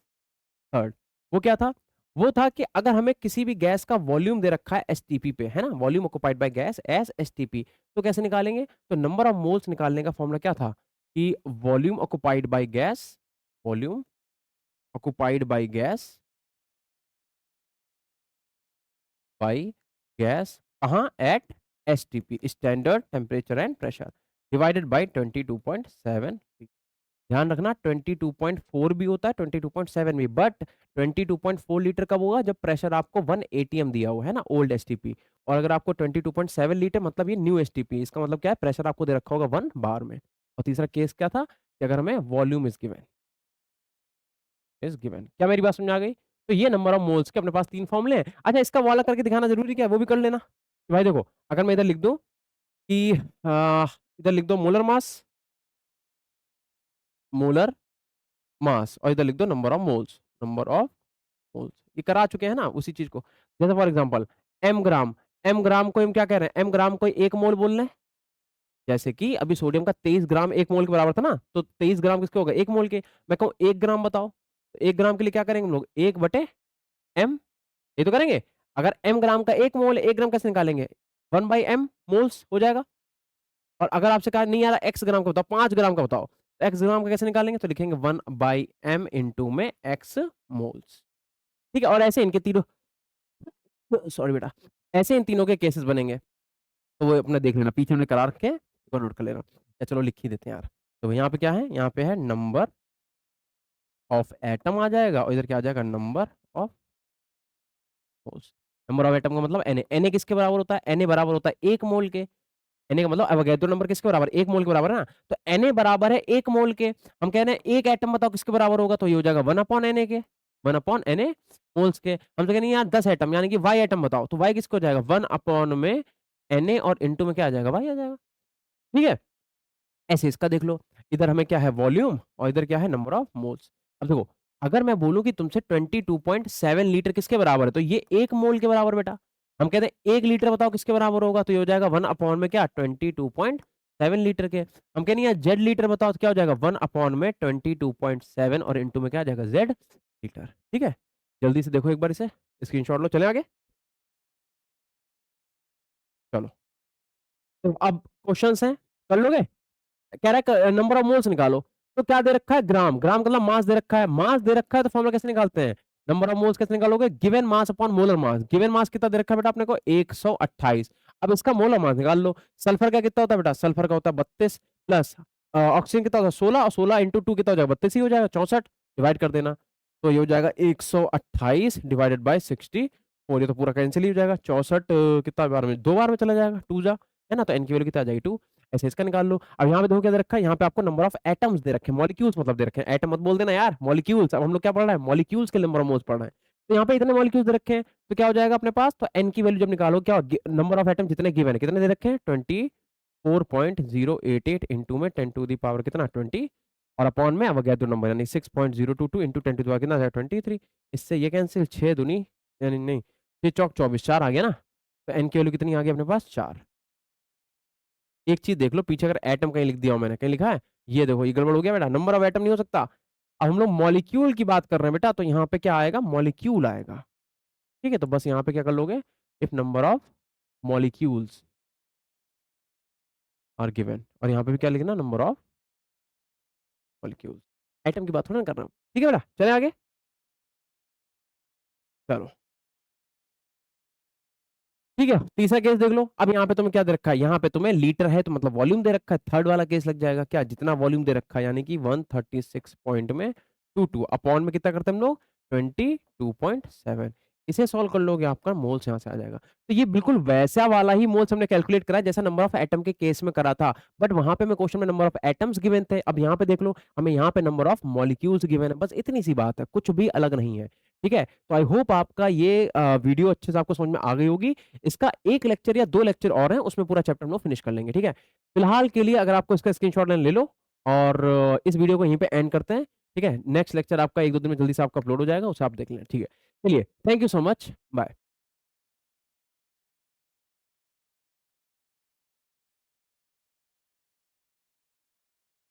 third, वो क्या था, वो था कि अगर हमें किसी भी गैस का वॉल्यूम दे रखा है एसटीपी पे, है ना, volume occupied by gas S STP, तो कैसे निकालेंगे, तो नंबर ऑफ मोल्स निकालने का फॉर्मूला क्या था कि volume occupied by gas, volume occupied by gas, by gas कहाँ, at STP, standard temperature and pressure, divided by 22.7। ध्यान रखना 22.4 भी होता है, 22.7 भी, बट 22.4 लीटर कब होगा, जब प्रेशर आपको 1 एटीएम दिया हुआ है ना, ओल्ड एसटीपी। और अगर आपको 22.7 लीटर मतलब ये न्यू एसटीपी, इसका मतलब क्या है, प्रेशर आपको दे रखा होगा 1 बार में। और तीसरा केस क्या था कि अगर हमें volume is given, is given. क्या मेरी बात समझ आ गई, तो ये नंबर ऑफ मोल्स के अपने पास 3 फॉर्मूले हैं। अच्छा, इसका वाला करके दिखाना जरूरी क्या है, वो भी कर लेना। भाई देखो, अगर मैं इधर लिख दूं कि इधर लिख दो मोलर मास, मोलर मास, और इधर लिख दो number of moles, number of moles, ये करा चुके हैं ना उसी चीज को। जैसे for example M gram, M gram को हम क्या कह रहे हैं, एम ग्राम को 1 मोल बोल रहे हैं। जैसे कि अभी सोडियम का 23 ग्राम 1 मोल के बराबर था ना, तो 23 ग्राम किसके होगा, 1 मोल के। मैं कहूँ 1 ग्राम बताओ, तो 1 ग्राम के लिए क्या करेंगे हम लोग, 1 बटे एम, ये तो करेंगे। अगर एम ग्राम का 1 मोल, 1 ग्राम कैसे निकालेंगे, 1 बाई एम मोल्स हो जाएगा। और अगर आपसे कहा नहीं आ रहा एक्स ग्राम का बताओ, 5 ग्राम का बताओ, तो एक्स ग्राम का कैसे निकालेंगे, तो लिखेंगे 1 बाई एम इंटू में एक्स मोल्स। ठीक है, और ऐसे इनके तीनों, सॉरी बेटा, ऐसे इन तीनों के केसेस बनेंगे। तो वो अपना देख लेना, पीछे हमने करा रखे हैं, एक बार नोट कर लेना, या चलो लिख ही देते हैं यार। तो यहाँ पे क्या है, यहाँ पे है नंबर ऑफ एटम आ जाएगा, और इधर क्या आ जाएगा, number of moles. Number of atom का मतलब Na, Na किसके बराबर होता है, Na बराबर होता है 1 मोल के। Na का मतलब अवोगैड्रो नंबर किसके बराबर, 1 मोल के बराबर है ना, तो Na बराबर है 1 मोल के। हम कह रहे हैं एक एटम बताओ किसके बराबर होगा, तो ये हो जाएगा 1 अपॉन Na के, 1 अपॉन Na मोल्स के। हम तो कह रहे हैं यार 10 एटम यानी कि Y एटम बताओ, तो Y किसको हो जाएगा, 1 अपॉन में Na, और इनटू में क्या आ जाएगा, Y आ जाएगा। ठीक है, ऐसे इसका देख लो, इधर हमें क्या है वॉल्यूम, और इधर क्या है नंबर ऑफ मोल्स। अब देखो, अगर मैं बोलूं कि तुमसे 22.7 लीटर किसके बराबर है, तो ये 1 मोल के बराबर बेटा। हम कहते हैं 1 लीटर बताओ किसके बराबर होगा, तो ये हो जाएगा 1 अपॉन में क्या, 22.7 लीटर के। हम कहते हैं जेड लीटर बताओ, तो क्या हो जाएगा 1 अपॉन में 22.7, और इंटू में क्या आ जाएगा जेड लीटर। ठीक है, जल्दी से देखो एक बार इसे, स्क्रीनशॉट लो, चले आगे, चलो। तो अब क्वेश्चंस हैं, कर लोगे। कह रहा है नंबर ऑफ मोल्स निकालो, तो क्या दे रखा है, ग्राम, ग्राम का मतलब मास दे रखा है, मास दे रखा है, तो फॉर्मूला कैसे निकालते हैं, नंबर ऑफ मोल्स कैसे निकालोगे, given mass upon molar mass. Given mass कितना दे रखा है बेटा अपने को, 128। अब इसका मोलर मास निकाल लो। सल्फर का कितना होता है बेटा, सल्फर का होता है 32, प्लस ऑक्सीजन कितना होता है 16, और 16 इंटू 2 कितना हो जाएगा, 32 ही हो जाएगा, 64, डिवाइड कर देना। तो ये हो जाएगा 128 डिवाइडेड बाय 64, ये तो पूरा कैंसिल ही हो जाएगा। 64 कितना बार में, 2 बार में चला जाएगा, 2 जा, है ना, तो एन की वैल्यू कितना आ जाएगी 2। ऐसे इसका निकाल लो। अब यहाँ पे देखो क्या दे रखा है, यहाँ पे आपको नंबर ऑफ एटम्स दे रखे हैं, मॉलिक्यूल्स मतलब दे रखे हैं, एटम मत बोल देना यार, मॉलिक्यूल्स। अब हम लोग क्या पढ़ रहे हैं, मॉलिक्यूल्स के नंबर ऑफ मोल्स पढ़ रहे हैं। तो यहाँ पे इतने मॉलिक्यूल्स दे रखे हैं, तो क्या हो जाएगा अपने पास, तो एन की वैल्यू जब निकालो, क्या नंबर ऑफ एटम जितने गिवन है, कितने दे रखे हैं, 24.088 इंटू में 10 टू दी पावर कितना 20, और अपॉन में अवगाद्रो नंबर यानी 6.022 इंटू 10 टू दी पावर कितना 23। इससे ये कैंसिल, 6 दूनी यानी नहीं, 6 चौक 24, 4 आ गया ना। तो एन की वैल्यू कितनी आ गई अपने पास, 4। एक चीज देख लो पीछे, अगर एटम कहीं लिख दिया हो मैंने, कहीं लिखा है, ये देखो ये गड़बड़ हो गया बेटा, नंबर ऑफ एटम नहीं हो सकता। अब हम लोग मॉलिक्यूल की बात कर रहे हैं बेटा, तो यहाँ पे क्या आएगा, मॉलिक्यूल आएगा। ठीक है, तो बस यहाँ पे क्या कर लोगे, if number of molecules are given, और यहाँ पे भी क्या लिखना, नंबर ऑफ मॉलिक्यूल्स। एटम की बात थोड़ा ना कर रहा हूँ। ठीक है बेटा, चले आगे, चलो ठीक है। तीसरा केस देख लो। अब यहाँ पे तुम्हें क्या दे रखा है, यहाँ पे तुम्हें लीटर है तो मतलब वॉल्यूम दे रखा है, थर्ड वाला केस लग जाएगा क्या, जितना वॉल्यूम दे रखा है यानी कि 136 पॉइंट में 22 अपॉन में कितना करते हैं हम लोग, 22.7। इसे सॉल्व कर लोगे, आपका मोल्स यहाँ से आ जाएगा। तो ये बिल्कुल वैसा वाला ही मोल्स हमने कैलकुलेट करा है जैसा नंबर ऑफ एटम के केस में करा था, बट वहां पे मैं क्वेश्चन में नंबर ऑफ एटम्स गिवन थे। अब यहाँ पे देख लो, हमें यहाँ पे नंबर ऑफ मॉलिक्यूल्स गिवन है, बस इतनी सी बात है, कुछ भी अलग नहीं है। ठीक है, तो आई होप आपका ये वीडियो अच्छे से आपको समझ में आ गई होगी। इसका एक लेक्चर या 2 लेक्चर और हैं, उसमें पूरा चैप्टर हम लोग फिनिश कर लेंगे। ठीक है, फिलहाल के लिए अगर आपको इसका स्क्रीनशॉट ले लो, और इस वीडियो को यहीं पे एंड करते हैं। ठीक है, नेक्स्ट लेक्चर आपका 1-2 दिन में जल्दी से आपका अपलोड हो जाएगा, उसे आप देख लें। ठीक है, चलिए, thank you so much, bye.